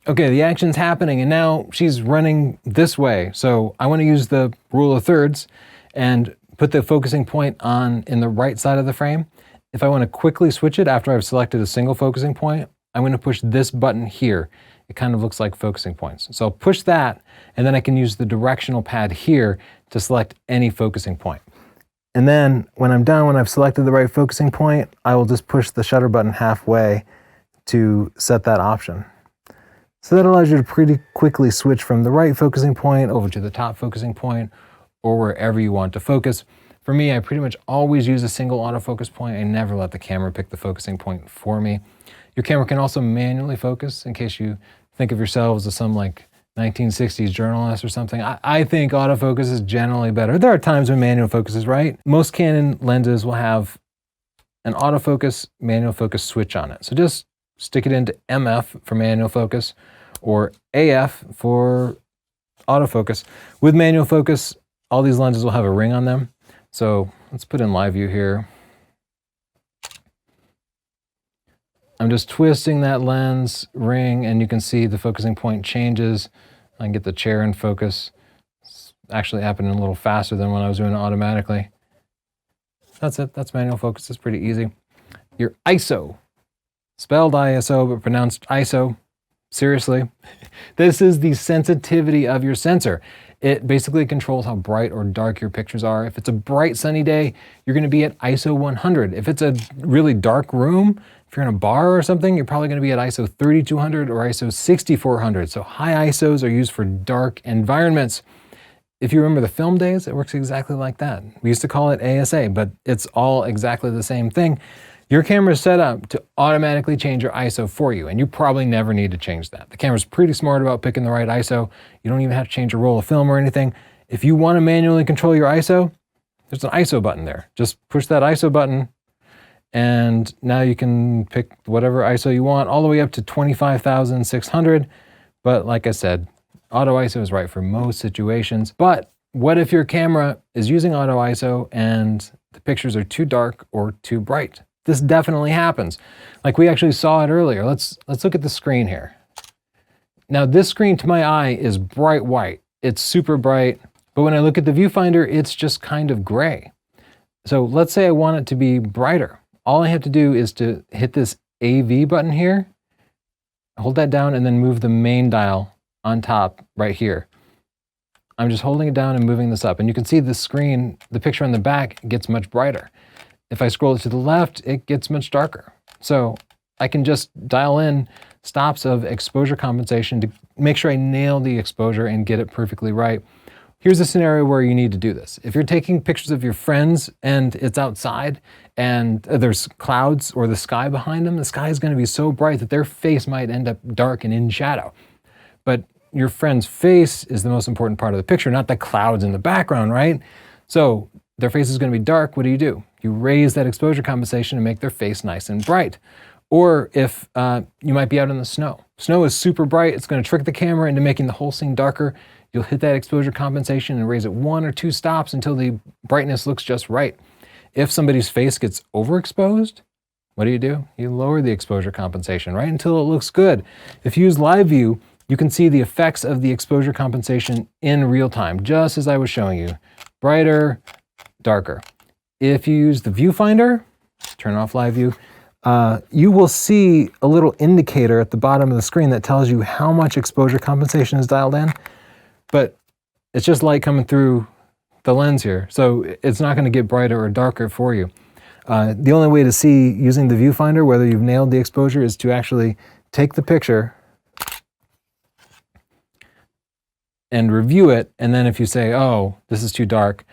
Okay, the action's happening, and now she's running this way. So I want to use the rule of thirds and put the focusing point on in the right side of the frame. If I want to quickly switch it after I've selected a single focusing point, I'm going to push this button here. It kind of looks like focusing points. So I'll push that, and then I can use the directional pad here to select any focusing point. And then when I'm done, when I've selected the right focusing point, I will just push the shutter button halfway to set that option. So that allows you to pretty quickly switch from the right focusing point over to the top focusing point, or wherever you want to focus. For me, I pretty much always use a single autofocus point. I never let the camera pick the focusing point for me. Your camera can also manually focus, in case you think of yourselves as some like 1960s journalist or something. I think autofocus is generally better. There are times when manual focus is right. Most Canon lenses will have an autofocus, manual focus switch on it. So just stick it into MF for manual focus or AF for autofocus. With manual focus, all these lenses will have a ring on them. So let's put in Liveview here. I'm just twisting that lens ring, and you can see the focusing point changes. I can get the chair in focus. It's actually happening a little faster than when I was doing it automatically. That's it, that's manual focus, it's pretty easy. Your ISO, spelled ISO, but pronounced ISO. Seriously, this is the sensitivity of your sensor. It basically controls how bright or dark your pictures are. If it's a bright sunny day, you're gonna be at ISO 100. If it's a really dark room, if you're in a bar or something, you're probably gonna be at ISO 3200 or ISO 6400. So high ISOs are used for dark environments. If you remember the film days, it works exactly like that. We used to call it ASA, but it's all exactly the same thing. Your camera is set up to automatically change your ISO for you, and you probably never need to change that. The camera's pretty smart about picking the right ISO. You don't even have to change a roll of film or anything. If you want to manually control your ISO, there's an ISO button there. Just push that ISO button, and now you can pick whatever ISO you want, all the way up to 25,600. But like I said, auto ISO is right for most situations. But what if your camera is using auto ISO and the pictures are too dark or too bright? This definitely happens. Like we actually saw it earlier. Let's look at the screen here. Now this screen to my eye is bright white. It's super bright, but when I look at the viewfinder, it's just kind of gray. So let's say I want it to be brighter. All I have to do is to hit this AV button here, hold that down, and then move the main dial on top right here. I'm just holding it down and moving this up, and you can see the screen, the picture on the back gets much brighter. If I scroll it to the left, it gets much darker. So I can just dial in stops of exposure compensation to make sure I nail the exposure and get it perfectly right. Here's a scenario where you need to do this. If you're taking pictures of your friends and it's outside and there's clouds or the sky behind them, the sky is going to be so bright that their face might end up dark and in shadow. But your friend's face is the most important part of the picture, not the clouds in the background, right? So their face is going to be dark. What do? You raise that exposure compensation and make their face nice and bright. Or if you might be out in the snow. Snow is super bright. It's going to trick the camera into making the whole scene darker. You'll hit that exposure compensation and raise it 1 or 2 stops until the brightness looks just right. If somebody's face gets overexposed, what do? You lower the exposure compensation, right, until it looks good. If you use Liveview, you can see the effects of the exposure compensation in real time, just as I was showing you. Brighter, darker. If you use the Viewfinder, turn off Liveview, you will see a little indicator at the bottom of the screen that tells you how much exposure compensation is dialed in, but it's just light coming through the lens here, so it's not going to get brighter or darker for you. The only way to see using the Viewfinder whether you've nailed the exposure is to actually take the picture and review it, and then if you say, oh, this is too dark,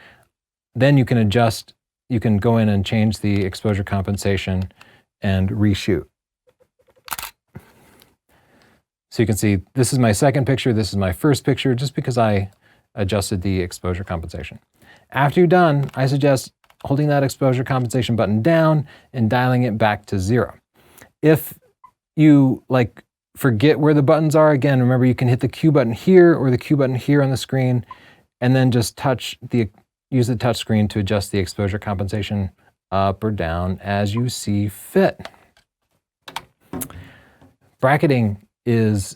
then you can adjust, you can go in and change the exposure compensation and reshoot. So you can see this is my second picture, this is my first picture, just because I adjusted the exposure compensation. After you're done, I suggest holding that exposure compensation button down and dialing it back to 0. If you forget where the buttons are, again, remember you can hit the Q button here or the Q button here on the screen, and then just use the touch screen to adjust the exposure compensation up or down as you see fit. Bracketing is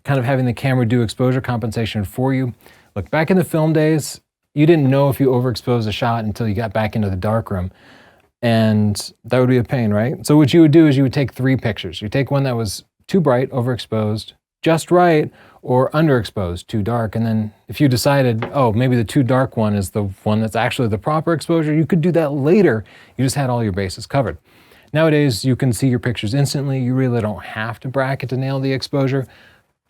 kind of having the camera do exposure compensation for you. Look, back in the film days, you didn't know if you overexposed a shot until you got back into the darkroom, and that would be a pain, right? So what you would do is you would take 3 pictures. You take one that was too bright, overexposed, just right, or underexposed, too dark. And then if you decided, oh, maybe the too dark one is the one that's actually the proper exposure, you could do that later. You just had all your bases covered. Nowadays, you can see your pictures instantly. You really don't have to bracket to nail the exposure,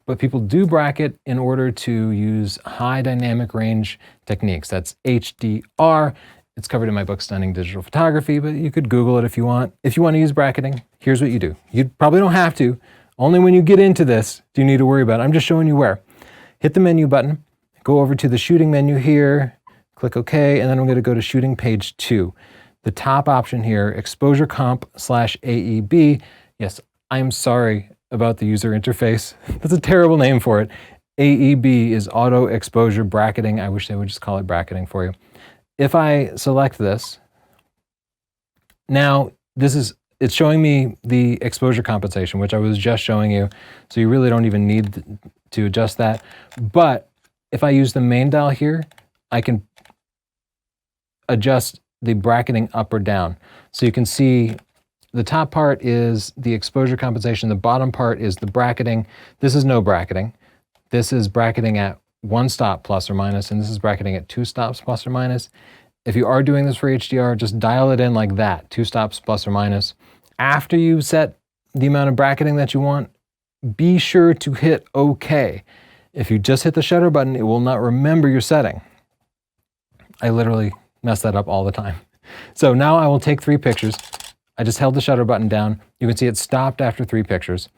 but people do bracket in order to use high dynamic range techniques. That's HDR. It's covered in my book, Stunning Digital Photography, but you could Google it if you want. If you want to use bracketing, here's what you do. You probably don't have to. Only when you get into this do you need to worry about it. I'm just showing you where. Hit the menu button, go over to the shooting menu here, click OK, and then I'm going to go to shooting page 2. The top option here, exposure comp /AEB. Yes, I'm sorry about the user interface. That's a terrible name for it. AEB is auto exposure bracketing. I wish they would just call it bracketing for you. If I select this, now it's showing me the exposure compensation, which I was just showing you. So you really don't even need to adjust that. But if I use the main dial here, I can adjust the bracketing up or down. So you can see the top part is the exposure compensation. The bottom part is the bracketing. This is no bracketing. This is bracketing at 1 stop plus or minus, and this is bracketing at 2 stops plus or minus. If you are doing this for HDR, just dial it in like that, 2 stops plus or minus. After you set the amount of bracketing that you want, be sure to hit OK. If you just hit the shutter button, it will not remember your setting. I literally mess that up all the time. So now I will take 3 pictures. I just held the shutter button down. You can see it stopped after 3 pictures.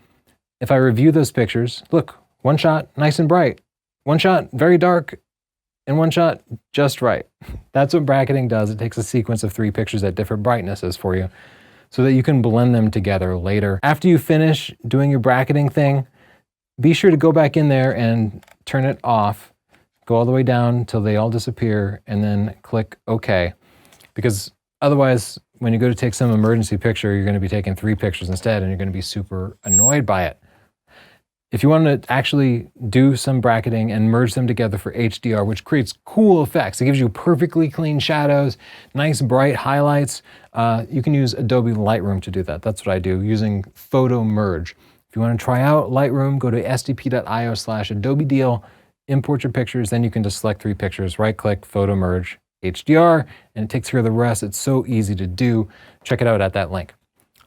If I review those pictures, look, 1 shot, nice and bright. 1 shot, very dark, and 1 shot, just right. That's what bracketing does. It takes a sequence of 3 pictures at different brightnesses for you so that you can blend them together later. After you finish doing your bracketing thing, be sure to go back in there and turn it off. Go all the way down till they all disappear, and then click OK. Because otherwise, when you go to take some emergency picture, you're going to be taking 3 pictures instead, and you're going to be super annoyed by it. If you want to actually do some bracketing and merge them together for HDR, which creates cool effects, it gives you perfectly clean shadows, nice bright highlights, you can use Adobe Lightroom to do that. That's what I do, using Photo Merge. If you want to try out Lightroom, go to sdp.io/AdobeDeal, import your pictures, then you can just select 3 pictures, right-click, Photo Merge, HDR, and it takes care of the rest. It's so easy to do. Check it out at that link.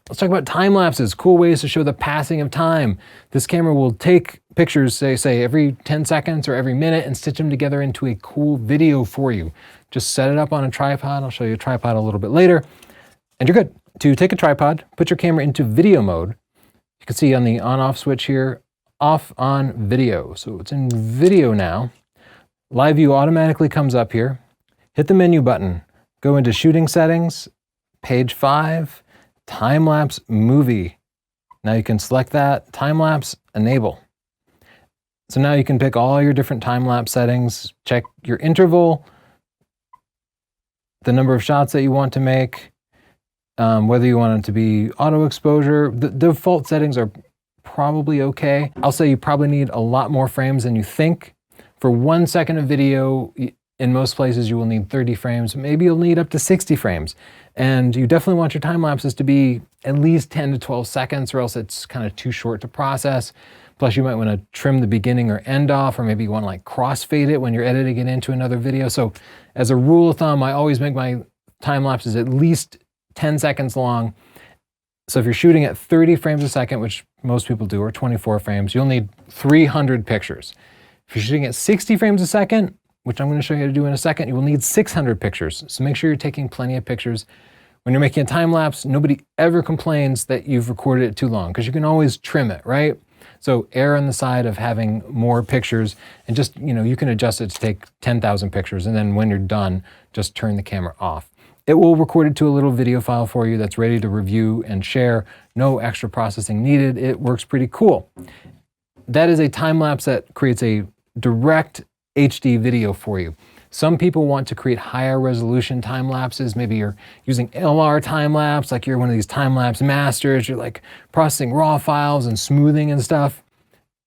Let's talk about time lapses, cool ways to show the passing of time. This camera will take pictures, say every 10 seconds or every minute, and stitch them together into a cool video for you. Just set it up on a tripod. I'll show you a tripod a little bit later, and you're good. To take a tripod, put your camera into video mode. You can see on the on-off switch here, off on video. So it's in video now. Live view automatically comes up here. Hit the menu button, go into shooting settings, page 5, time-lapse movie. Now you can select that, time-lapse, enable. So now you can pick all your different time-lapse settings, check your interval, the number of shots that you want to make, whether you want it to be auto exposure. The default settings are probably okay. I'll say you probably need a lot more frames than you think. For 1 second of video, in most places you will need 30 frames, maybe you'll need up to 60 frames. And you definitely want your time lapses to be at least 10 to 12 seconds, or else it's kind of too short to process. Plus you might want to trim the beginning or end off, or maybe you want to like crossfade it when you're editing it into another video. So as a rule of thumb, I always make my time lapses at least 10 seconds long. So if you're shooting at 30 frames a second, which most people do, or 24 frames, you'll need 300 pictures. If you're shooting at 60 frames a second, which I'm going to show you how to do in a second, you will need 600 pictures. So make sure you're taking plenty of pictures. When you're making a time lapse, nobody ever complains that you've recorded it too long, because you can always trim it, right? So err on the side of having more pictures, and just, you can adjust it to take 10,000 pictures, and then when you're done, just turn the camera off. It will record it to a little video file for you that's ready to review and share. No extra processing needed. It works pretty cool. That is a time lapse that creates a direct HD video for you. Some people want to create higher resolution time lapses. Maybe you're using LR time lapse, like you're one of these time lapse masters. You're like processing raw files and smoothing and stuff.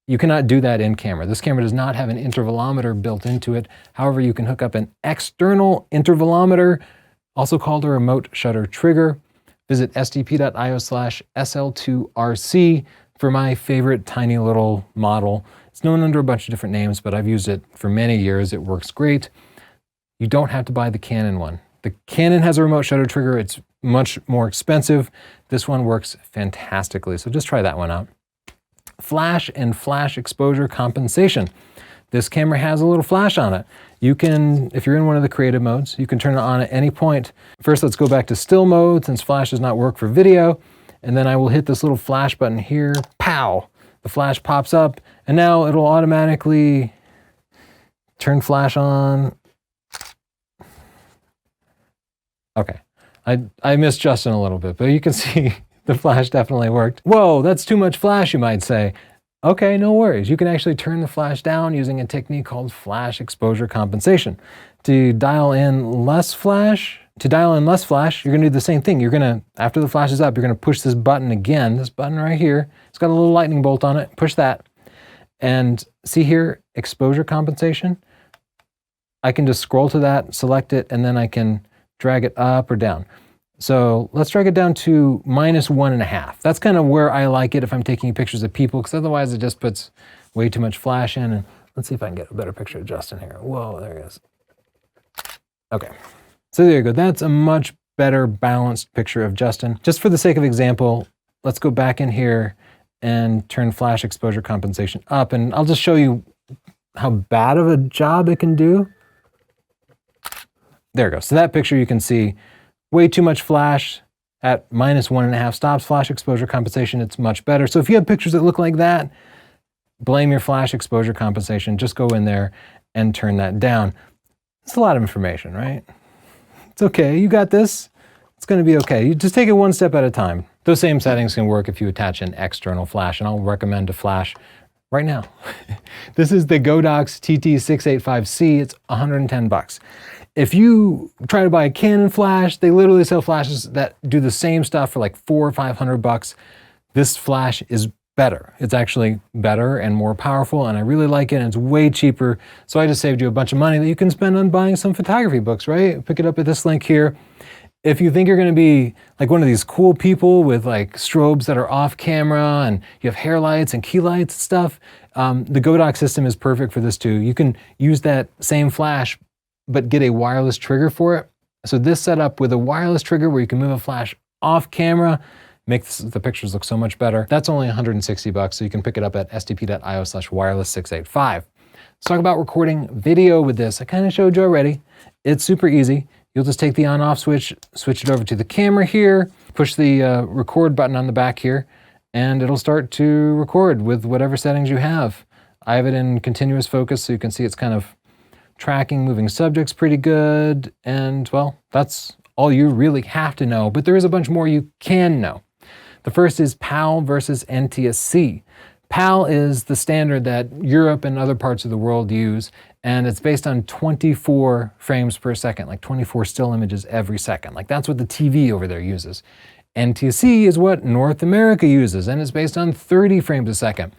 You cannot do that in camera. This camera does not have an intervalometer built into it. However, you can hook up an external intervalometer, also called a remote shutter trigger. Visit sdp.io/SL2RC for my favorite tiny little model. It's known under a bunch of different names, but I've used it for many years. It works great. You don't have to buy the Canon one. The Canon has a remote shutter trigger. It's much more expensive. This one works fantastically, so just try that one out. Flash and flash exposure compensation. This camera has a little flash on it. You can, if you're in one of the creative modes, you can turn it on at any point. First, let's go back to still mode, since flash does not work for video. And then I will hit this little flash button here, pow! The flash pops up, and now it'll automatically turn flash on. Okay, I missed Justin a little bit, but you can see the flash definitely worked. Whoa, that's too much flash, you might say. Okay, no worries. You can actually turn the flash down using a technique called flash exposure compensation. To dial in less flash, you're gonna do the same thing. You're gonna, after the flash is up, you're gonna push this button again, this button right here. It's got a little lightning bolt on it. Push that. And see here, exposure compensation. I can just scroll to that, select it, and then I can drag it up or down. So let's drag it down to -1.5. That's kind of where I like it if I'm taking pictures of people, because otherwise it just puts way too much flash in. And let's see if I can get a better picture of Justin here. Whoa, there he is. Okay, so there you go. That's a much better balanced picture of Justin. Just for the sake of example, let's go back in here and turn flash exposure compensation up, and I'll just show you how bad of a job it can do. There we go. So that picture you can see way too much flash. At -1.5 stops flash exposure compensation, it's much better. So if you have pictures that look like that, blame your flash exposure compensation. Just go in there and turn that down. It's a lot of information, right? It's okay, you got this. It's gonna be okay. You just take it one step at a time. Those same settings can work if you attach an external flash, and I'll recommend a flash right now. This is the Godox TT685C. It's 110 bucks. If you try to buy a Canon flash, they literally sell flashes that do the same stuff for like $400 or $500. This flash is better. It's actually better and more powerful, and I really like it, and it's way cheaper. So I just saved you a bunch of money that you can spend on buying some photography books, right? Pick it up at this link here. If you think you're gonna be like one of these cool people with like strobes that are off camera, and you have hair lights and key lights and stuff, the Godox system is perfect for this too. You can use that same flash, but get a wireless trigger for it. So this setup with a wireless trigger where you can move a flash off camera makes the pictures look so much better. That's only 160 bucks, so you can pick it up at sdp.io/wireless685. Let's talk about recording video with this. I kind of showed you already. It's super easy. You'll just take the on-off switch, switch it over to the camera here, push the record button on the back here, and it'll start to record with whatever settings you have. I have it in continuous focus, so you can see it's kind of tracking moving subjects pretty good, and well, that's all you really have to know, but there is a bunch more you can know. The first is PAL versus NTSC. PAL is the standard that Europe and other parts of the world use, and it's based on 24 frames per second, like 24 still images every second. Like that's what the TV over there uses. NTSC is what North America uses, and it's based on 30 frames a second.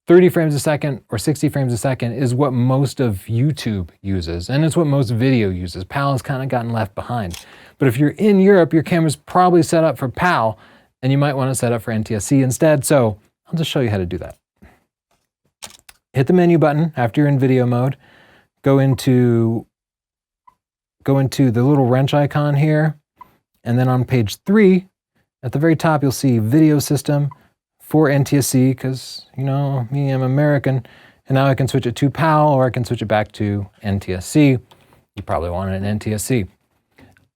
30 frames a second or 60 frames a second is what most of YouTube uses, and it's what most video uses. PAL has kind of gotten left behind. But if you're in Europe, your camera's probably set up for PAL, and you might want to set up for NTSC instead. So I'll just show you how to do that. Hit the menu button after you're in video mode. Go into the little wrench icon here, and then on page 3, at the very top, you'll see video system for NTSC, because, you know, me, I'm American, and now I can switch it to PAL, or I can switch it back to NTSC. You probably want it in NTSC.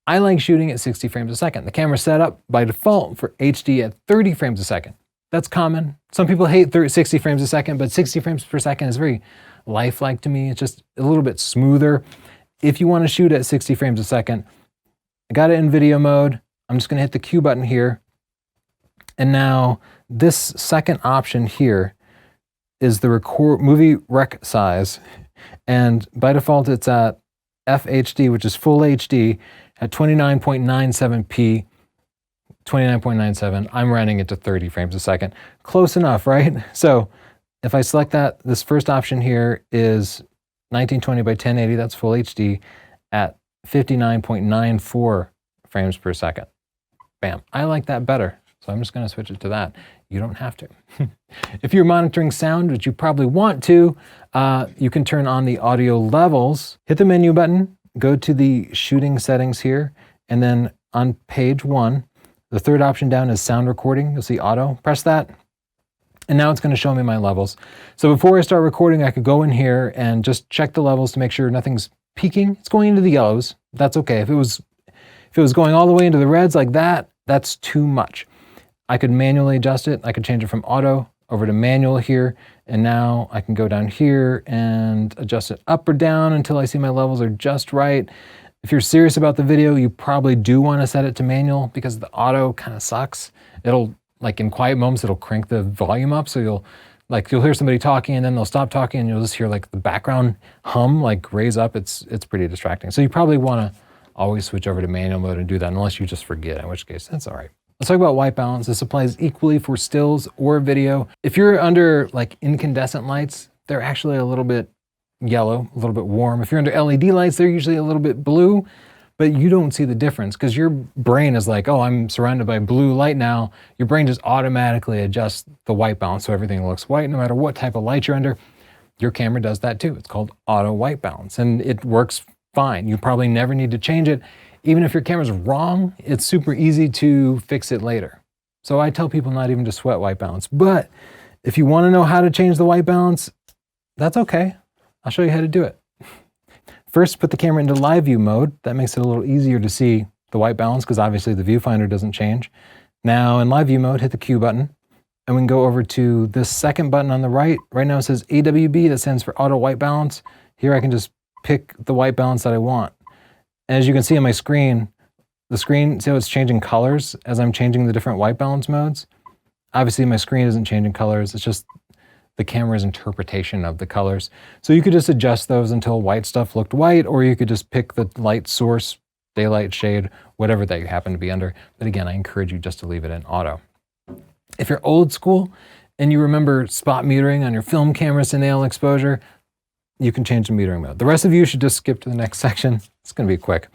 I like shooting at 60 frames a second. The camera's set up by default for HD at 30 frames a second. That's common. Some people hate 60 frames a second, but 60 frames per second is very lifelike to me. It's just a little bit smoother. If you want to shoot at 60 frames a second, I got it in video mode. I'm just going to hit the Q button here. And now this second option here is the movie rec size. And by default, it's at FHD, which is full HD, at 29.97p, 29.97. I'm running it to 30 frames a second. Close enough, right? So if I select that, this first option here is 1920 by 1080, that's full HD, at 59.94 frames per second. Bam, I like that better. So I'm just gonna switch it to that. You don't have to. If you're monitoring sound, which you probably want to, you can turn on the audio levels, hit the menu button, go to the shooting settings here, and then on page 1, the third option down is sound recording. You'll see auto, press that, and now it's gonna show me my levels. So before I start recording, I could go in here and just check the levels to make sure nothing's peaking. It's going into the yellows, that's okay. If it was going all the way into the reds like that, that's too much. I could manually adjust it. I could change it from auto over to manual here, and now I can go down here and adjust it up or down until I see my levels are just right. If you're serious about the video, you probably do want to set it to manual because the auto kind of sucks. It'll, like in quiet moments, it'll crank the volume up, so you'll hear somebody talking and then they'll stop talking and you'll just hear like the background hum like raise up. It's pretty distracting. So you probably want to always switch over to manual mode and do that, unless you just forget, in which case that's all right. Let's talk about white balance. This applies equally for stills or video. If you're under like incandescent lights, they're actually a little bit yellow, a little bit warm. If you're under LED lights, they're usually a little bit blue, but you don't see the difference because your brain is like, oh, I'm surrounded by blue light now. Your brain just automatically adjusts the white balance so everything looks white no matter what type of light you're under. Your camera does that too. It's called auto white balance, and it works fine. You probably never need to change it. Even if your camera's wrong, it's super easy to fix it later. So I tell people not even to sweat white balance. But if you want to know how to change the white balance, that's okay. I'll show you how to do it. First, put the camera into live view mode. That makes it a little easier to see the white balance because obviously the viewfinder doesn't change. Now in live view mode, hit the Q button, and we can go over to this second button on the right. Right now it says AWB, that stands for auto white balance. Here I can just pick the white balance that I want. And as you can see on my screen, the screen, see how it's changing colors as I'm changing the different white balance modes? Obviously my screen isn't changing colors, it's just the camera's interpretation of the colors. So you could just adjust those until white stuff looked white, or you could just pick the light source, daylight, shade, whatever that you happen to be under. But again, I encourage you just to leave it in auto. If you're old school and you remember spot metering on your film cameras to nail exposure, you can change the metering mode. The rest of you should just skip to the next section. It's gonna be quick.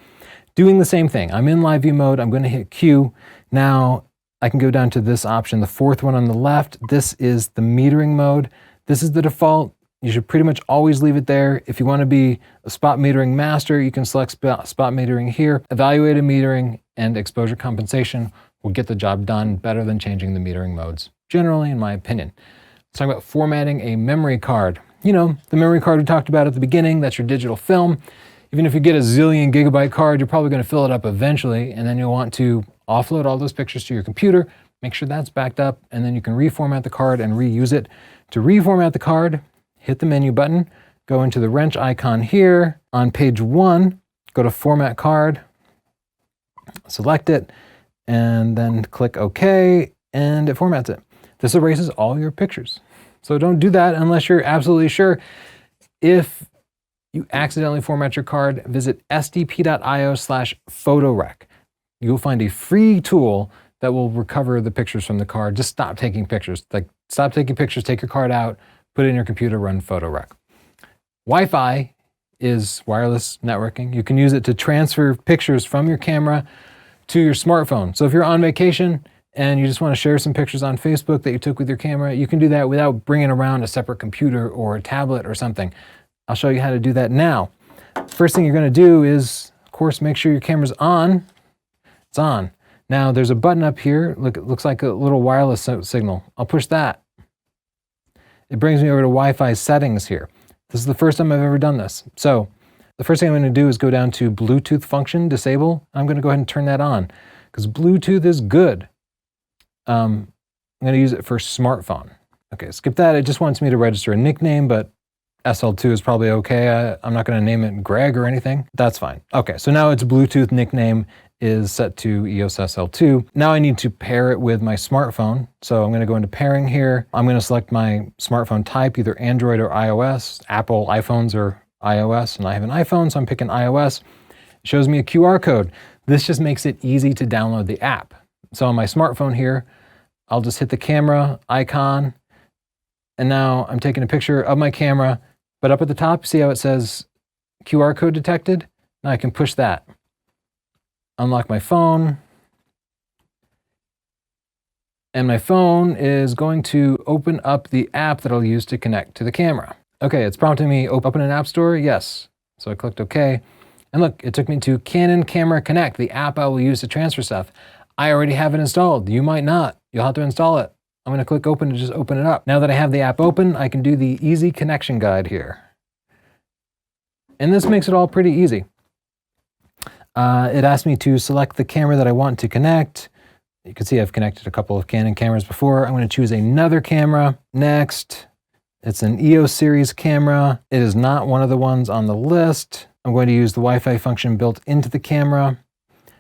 Doing the same thing. I'm in live view mode. I'm gonna hit Q. Now I can go down to this option, the fourth one on the left. This is the metering mode. This is the default. You should pretty much always leave it there. If you wanna be a spot metering master, you can select spot metering here. Evaluated metering and exposure compensation will get the job done better than changing the metering modes, generally in my opinion. Let's talk about formatting a memory card. You know, the memory card we talked about at the beginning, that's your digital film. Even if you get a zillion gigabyte card, you're probably gonna fill it up eventually, and then you'll want to offload all those pictures to your computer, make sure that's backed up, and then you can reformat the card and reuse it. To reformat the card, hit the menu button, go into the wrench icon here. On page 1, go to Format Card, select it, and then click OK, and it formats it. This erases all your pictures. So don't do that unless you're absolutely sure. If you accidentally format your card, visit sdp.io/photorec. You'll find a free tool that will recover the pictures from the card. Just stop taking pictures. Like, stop taking pictures, take your card out, put it in your computer, run PhotoRec. Wi-Fi is wireless networking. You can use it to transfer pictures from your camera to your smartphone. So if you're on vacation and you just want to share some pictures on Facebook that you took with your camera, you can do that without bringing around a separate computer or a tablet or something. I'll show you how to do that now. First thing you're going to do is, of course, make sure your camera's on. It's on. Now there's a button up here. Look, it looks like a little wireless signal. I'll push that. It brings me over to Wi-Fi settings here. This is the first time I've ever done this. So the first thing I'm going to do is go down to Bluetooth function, disable. I'm going to go ahead and turn that on because Bluetooth is good. I'm going to use it for smartphone. Okay, skip that. It just wants me to register a nickname, but SL2 is probably okay. I'm not going to name it Greg or anything. That's fine. Okay, so now its Bluetooth nickname is set to EOS SL2. Now I need to pair it with my smartphone. So I'm going to go into pairing here. I'm going to select my smartphone type, either Android or iOS. Apple iPhones or iOS, and I have an iPhone, so I'm picking iOS. It shows me a QR code. This just makes it easy to download the app. So on my smartphone here, I'll just hit the camera icon, and now I'm taking a picture of my camera, but up at the top, see how it says QR code detected? Now I can push that. Unlock my phone, and my phone is going to open up the app that I'll use to connect to the camera. Okay, it's prompting me, open an app store, yes. So I clicked OK, and look, it took me to Canon Camera Connect, the app I will use to transfer stuff. I already have it installed, you might not, you'll have to install it. I'm gonna click open to just open it up. Now that I have the app open, I can do the easy connection guide here. And this makes it all pretty easy. It asked me to select the camera that I want to connect. You can see I've connected a couple of Canon cameras before. I'm going to choose another camera. Next, it's an EOS series camera. It is not one of the ones on the list. I'm going to use the Wi-Fi function built into the camera.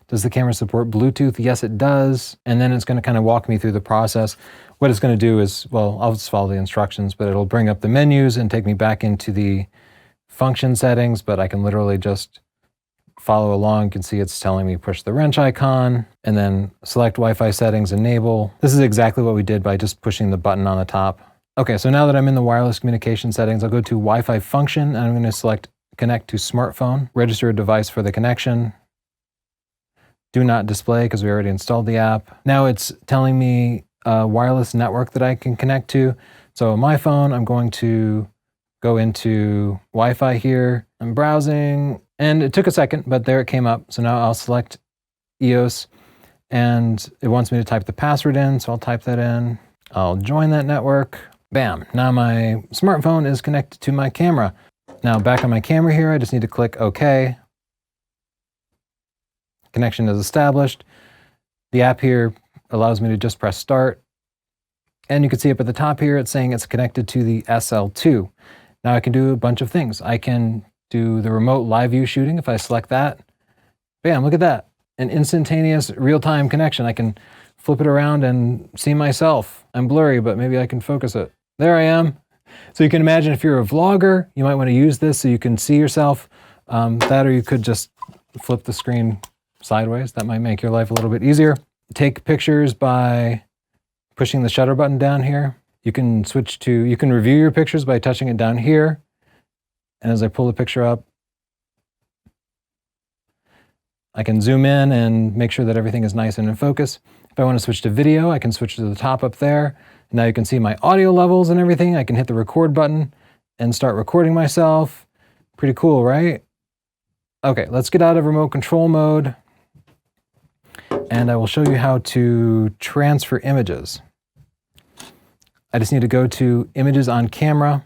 Does the camera support Bluetooth? Yes, it does. And then it's going to kind of walk me through the process. What it's going to do is, well, I'll just follow the instructions, but it'll bring up the menus and take me back into the function settings, but I can literally just follow along. You can see it's telling me push the wrench icon and then select Wi-Fi settings, enable. This is exactly what we did by just pushing the button on the top. Okay, so now that I'm in the wireless communication settings, I'll go to Wi-Fi function and I'm going to select connect to smartphone, register a device for the connection. Do not display because we already installed the app. Now it's telling me a wireless network that I can connect to. So on my phone, I'm going to go into Wi-Fi here. I'm browsing. And it took a second, but there it came up. So now I'll select EOS and it wants me to type the password in. So I'll type that in. I'll join that network. Bam. Now my smartphone is connected to my camera. Now back on my camera here, I just need to click OK. Connection is established. The app here allows me to just press start. And you can see up at the top here, it's saying it's connected to the SL2. Now I can do a bunch of things. I can do the remote live view shooting. If I select that, bam, look at that. An instantaneous real-time connection. I can flip it around and see myself. I'm blurry, but maybe I can focus it. There I am. So you can imagine if you're a vlogger, you might want to use this so you can see yourself. That, or you could just flip the screen sideways. That might make your life a little bit easier. Take pictures by pushing the shutter button down here. You can review your pictures by touching it down here. And as I pull the picture up, I can zoom in and make sure that everything is nice and in focus. If I want to switch to video, I can switch to the top up there. Now you can see my audio levels and everything. I can hit the record button and start recording myself. Pretty cool, right? Okay, let's get out of remote control mode. And I will show you how to transfer images. I just need to go to Images on Camera.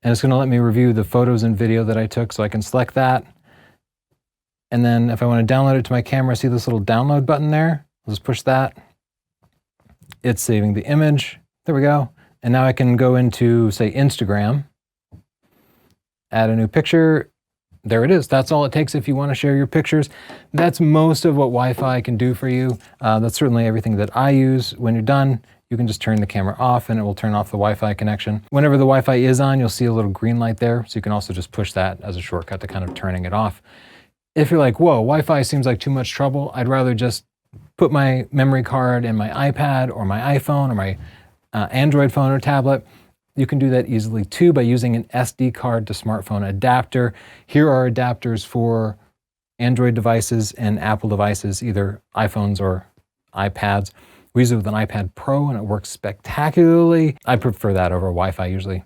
And it's going to let me review the photos and video that I took, so I can select that. And then if I want to download it to my camera, see this little download button there? I'll just push that. It's saving the image. There we go. And now I can go into, say, Instagram, add a new picture. There it is. That's all it takes if you want to share your pictures. That's most of what Wi-Fi can do for you. That's certainly everything that I use. When you're done, you can just turn the camera off and it will turn off the Wi-Fi connection. Whenever the Wi-Fi is on, you'll see a little green light there. So you can also just push that as a shortcut to kind of turning it off. If you're like, whoa, Wi-Fi seems like too much trouble, I'd rather just put my memory card in my iPad or my iPhone or my Android phone or tablet. You can do that easily too by using an SD card to smartphone adapter. Here are adapters for Android devices and Apple devices, either iPhones or iPads. We use it with an iPad Pro and it works spectacularly. I prefer that over Wi-Fi usually.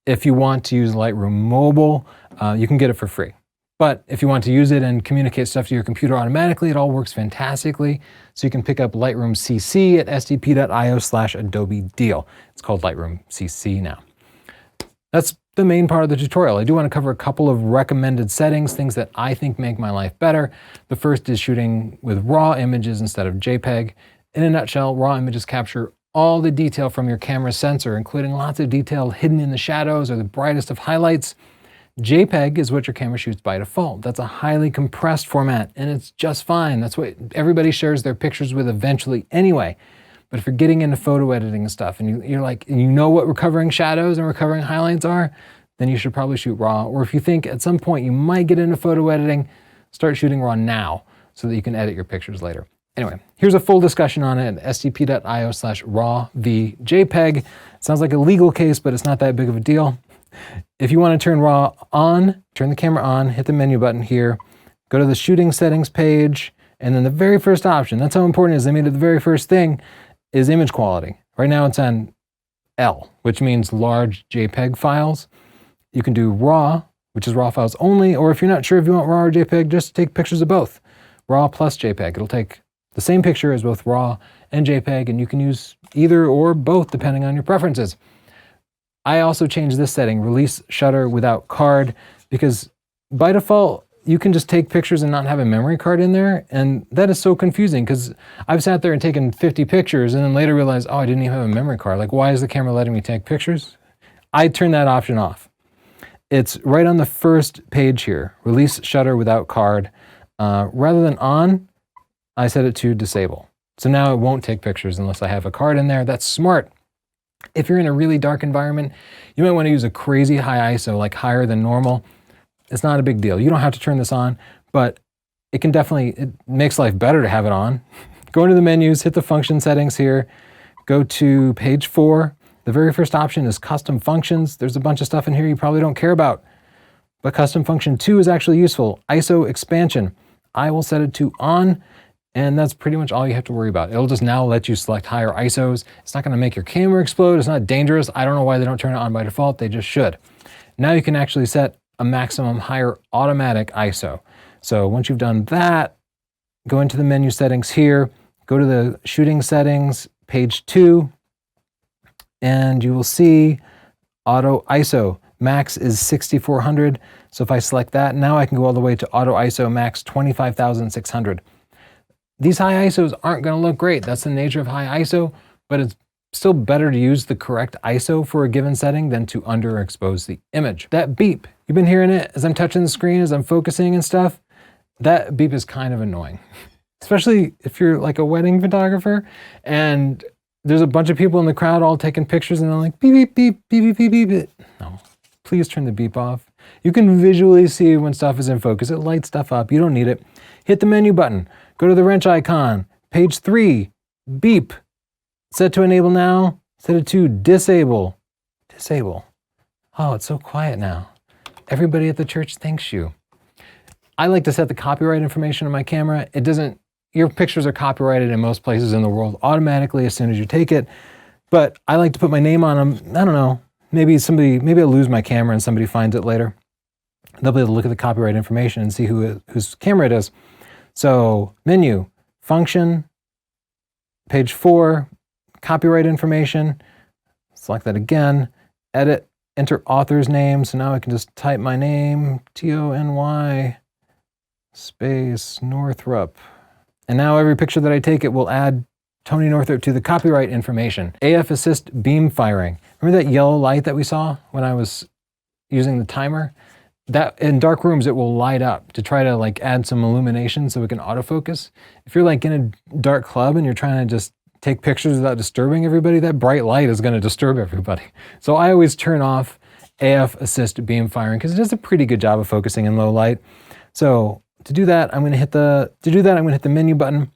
If you want to use Lightroom Mobile, you can get it for free. But if you want to use it and communicate stuff to your computer automatically, it all works fantastically. So you can pick up Lightroom CC at sdp.io/Adobe Deal. It's called Lightroom CC now. That's the main part of the tutorial. I do want to cover a couple of recommended settings, things that I think make my life better. The first is shooting with RAW images instead of JPEG. In a nutshell, RAW images capture all the detail from your camera's sensor, including lots of detail hidden in the shadows or the brightest of highlights. JPEG is what your camera shoots by default. That's a highly compressed format, and it's just fine. That's what everybody shares their pictures with eventually anyway. But if you're getting into photo editing and stuff, and you're like, and you know what recovering shadows and recovering highlights are, then you should probably shoot RAW. Or if you think at some point you might get into photo editing, start shooting RAW now so that you can edit your pictures later. Anyway, here's a full discussion on it at sdp.io/RAW-v-JPEG. It sounds like a legal case, but it's not that big of a deal. If you want to turn RAW on, turn the camera on, hit the menu button here, go to the shooting settings page, and then the very first option, that's how important it is. I mean, the very first thing is image quality. Right now it's on L, which means large JPEG files. You can do RAW, which is RAW files only, or if you're not sure if you want RAW or JPEG, just take pictures of both. RAW plus JPEG. It'll take the same picture as both RAW and JPEG, and you can use either or both depending on your preferences. I also changed this setting, release shutter without card, because by default, you can just take pictures and not have a memory card in there. And that is so confusing because I've sat there and taken 50 pictures and then later realized, oh, I didn't even have a memory card. Like, why is the camera letting me take pictures? I turned that option off. It's right on the first page here, release shutter without card. Rather than on, I set it to disable. So now it won't take pictures unless I have a card in there. That's smart. If you're in a really dark environment, you might want to use a crazy high ISO, like higher than normal. It's not a big deal. You don't have to turn this on, but it makes life better to have it on. Go into the menus, hit the function settings here, go to page 4. The very first option is custom functions. There's a bunch of stuff in here you probably don't care about, but custom function 2 is actually useful. ISO expansion. I will set it to on, and that's pretty much all you have to worry about. It'll just now let you select higher ISOs. It's not gonna make your camera explode. It's not dangerous. I don't know why they don't turn it on by default. They just should. Now you can actually set a maximum higher automatic ISO. So once you've done that, go into the menu settings here, go to the shooting settings, page 2, and you will see auto ISO. Max is 6400. So if I select that, now I can go all the way to auto ISO max 25,600. These high ISOs aren't gonna look great. That's the nature of high ISO, but it's still better to use the correct ISO for a given setting than to underexpose the image. That beep, you've been hearing it as I'm touching the screen, as I'm focusing and stuff. That beep is kind of annoying, especially if you're like a wedding photographer and there's a bunch of people in the crowd all taking pictures and they're like beep, beep, beep, beep, beep, beep, beep. No, please turn the beep off. You can visually see when stuff is in focus. It lights stuff up. You don't need it. Hit the menu button. Go to the wrench icon. Page 3, beep. Set to enable now. Set it to disable. Disable. Oh, it's so quiet now. Everybody at the church thanks you. I like to set the copyright information on my camera. Your pictures are copyrighted in most places in the world automatically as soon as you take it. But I like to put my name on them. I don't know. Maybe I'll lose my camera and somebody finds it later. They'll be able to look at the copyright information and see whose camera it is. So menu, function, page 4, copyright information, select that again, edit, enter author's name. So now I can just type my name, Tony space Northrup. And now every picture that I take, it will add Tony Northrup to the copyright information. AF assist beam firing. Remember that yellow light that we saw when I was using the timer? That in dark rooms, it will light up to try to like add some illumination so it can autofocus. If you're like in a dark club and you're trying to just take pictures without disturbing everybody, that bright light is gonna disturb everybody. So I always turn off AF assist beam firing because it does a pretty good job of focusing in low light. So to do that, I'm gonna hit the menu button,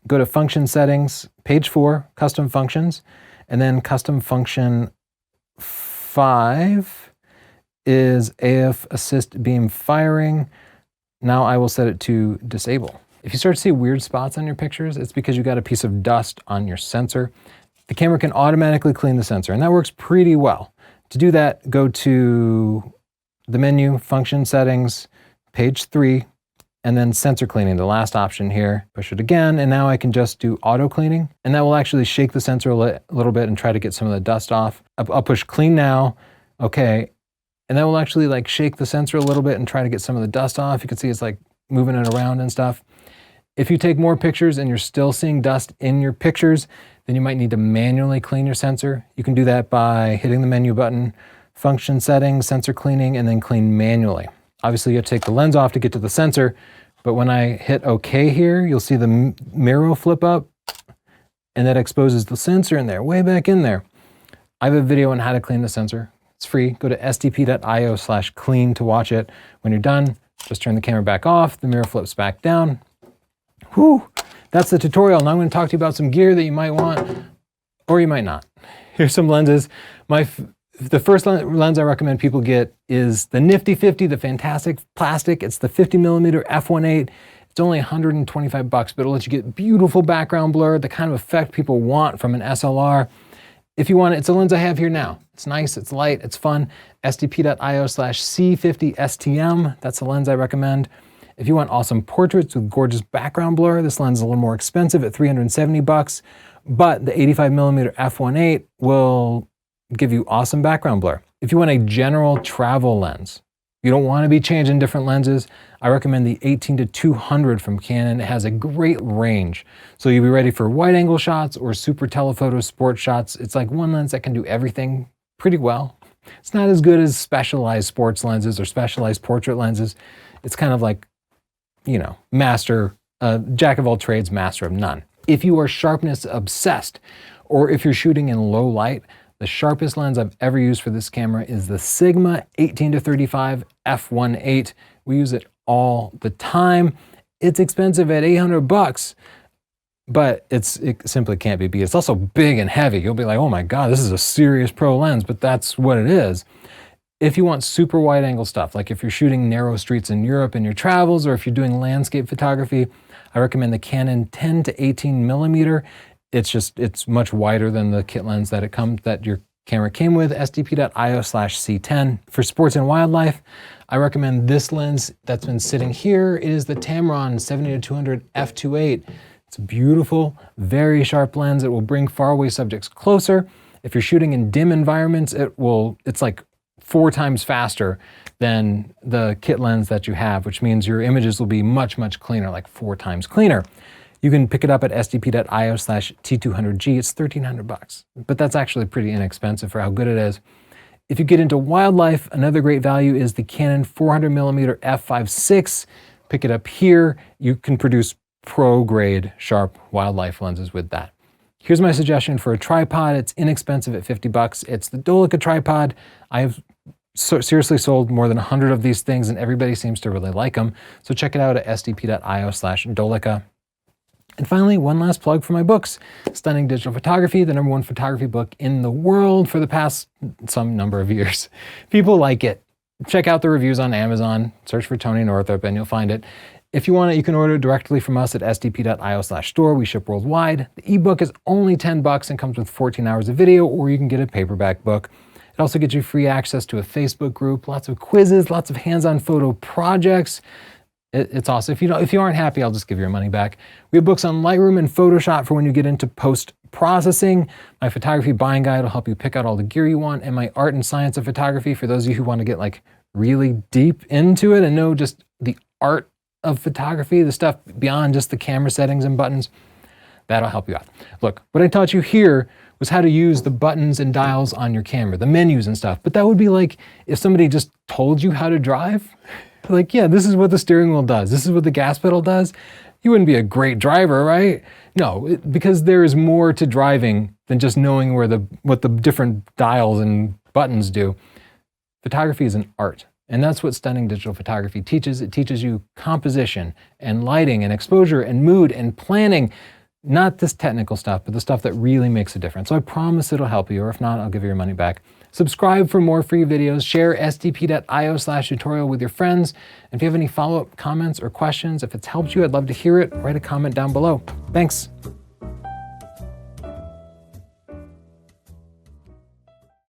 go to function settings, page 4, custom functions, and then custom function 5 is AF assist beam firing. Now I will set it to disable. If you start to see weird spots on your pictures, it's because you got a piece of dust on your sensor. The camera can automatically clean the sensor, and that works pretty well. To do that, go to the menu, function settings, page 3, and then sensor cleaning, the last option here. Push it again, and now I can just do auto cleaning, and that will actually shake the sensor a little bit and try to get some of the dust off. I'll push clean now, okay, and that will actually like shake the sensor a little bit and try to get some of the dust off. You can see it's like moving it around and stuff. If you take more pictures and you're still seeing dust in your pictures, then you might need to manually clean your sensor. You can do that by hitting the menu button, function settings, sensor cleaning, and then clean manually. Obviously you have to take the lens off to get to the sensor, but when I hit OK here, you'll see the mirror will flip up and that exposes the sensor in there, way back in there. I have a video on how to clean the sensor. It's free. Go to sdp.io/clean to watch it. When you're done, just turn the camera back off, the mirror flips back down. Whew, that's the tutorial. Now I'm going to talk to you about some gear that you might want, or you might not. Here's some lenses. The first lens I recommend people get is the Nifty 50, the fantastic plastic. It's the 50mm f1.8. It's only 125 bucks, but it'll let you get beautiful background blur, the kind of effect people want from an SLR. If you want it, it's a lens I have here now. It's nice, it's light, it's fun. sdp.io/C50STM, that's the lens I recommend. If you want awesome portraits with gorgeous background blur, this lens is a little more expensive at 370 bucks, but the 85mm f1.8 will give you awesome background blur. If you want a general travel lens, you don't want to be changing different lenses, I recommend the 18-200 from Canon. It has a great range. So you'll be ready for wide angle shots or super telephoto sports shots. It's like one lens that can do everything pretty well. It's not as good as specialized sports lenses or specialized portrait lenses. It's kind of like, you know, jack of all trades, master of none. If you are sharpness obsessed, or if you're shooting in low light, the sharpest lens I've ever used for this camera is the Sigma 18-35 f1.8. We use it all the time. It's expensive at 800 bucks, but it simply can't be beat. It's also big and heavy. You'll be like, oh my God, this is a serious pro lens, but that's what it is. If you want super wide angle stuff, like if you're shooting narrow streets in Europe in your travels, or if you're doing landscape photography, I recommend the Canon 10-18mm. It's much wider than the kit lens that your camera came with, sdp.io/C10. For sports and wildlife, I recommend this lens that's been sitting here. It is the Tamron 70-200 f2.8. It's a beautiful, very sharp lens. It will bring faraway subjects closer. If you're shooting in dim environments, it's like 4 times faster than the kit lens that you have, which means your images will be much, much cleaner, like 4 times cleaner. You can pick it up at sdp.io/T200G. It's 1,300 bucks, but that's actually pretty inexpensive for how good it is. If you get into wildlife, another great value is the Canon 400mm f5.6. Pick it up here. You can produce pro-grade sharp wildlife lenses with that. Here's my suggestion for a tripod. It's inexpensive at 50 bucks. It's the Dolica tripod. I have seriously sold more than 100 of these things, and everybody seems to really like them. So check it out at sdp.io/Dolica. And finally, one last plug for my books. Stunning Digital Photography, the #1 photography book in the world for the past some number of years. People like it. Check out the reviews on Amazon, search for Tony Northrup, and you'll find it. If you want it, you can order it directly from us at sdp.io/store. We ship worldwide. The ebook is only 10 bucks and comes with 14 hours of video, or you can get a paperback book. It also gets you free access to a Facebook group, lots of quizzes, lots of hands-on photo projects. It's awesome. If you aren't happy, I'll just give your money back. We have books on Lightroom and Photoshop for when you get into post-processing. My photography buying guide will help you pick out all the gear you want, and my art and science of photography for those of you who want to get like really deep into it and know just the art of photography, the stuff beyond just the camera settings and buttons. That'll help you out. Look, what I taught you here was how to use the buttons and dials on your camera, the menus and stuff. But that would be like if somebody just told you how to drive. Like, yeah, this is what the steering wheel does. This is what the gas pedal does. You wouldn't be a great driver, right? No, because there is more to driving than just knowing what the different dials and buttons do. Photography is an art, and that's what stunning digital photography teaches. It teaches you composition and lighting and exposure and mood and planning. Not this technical stuff, but the stuff that really makes a difference. So I promise it'll help you, or if not, I'll give you your money back. Subscribe for more free videos, share sdp.io/tutorial with your friends. And if you have any follow-up comments or questions, if it's helped you, I'd love to hear it. Write a comment down below. Thanks.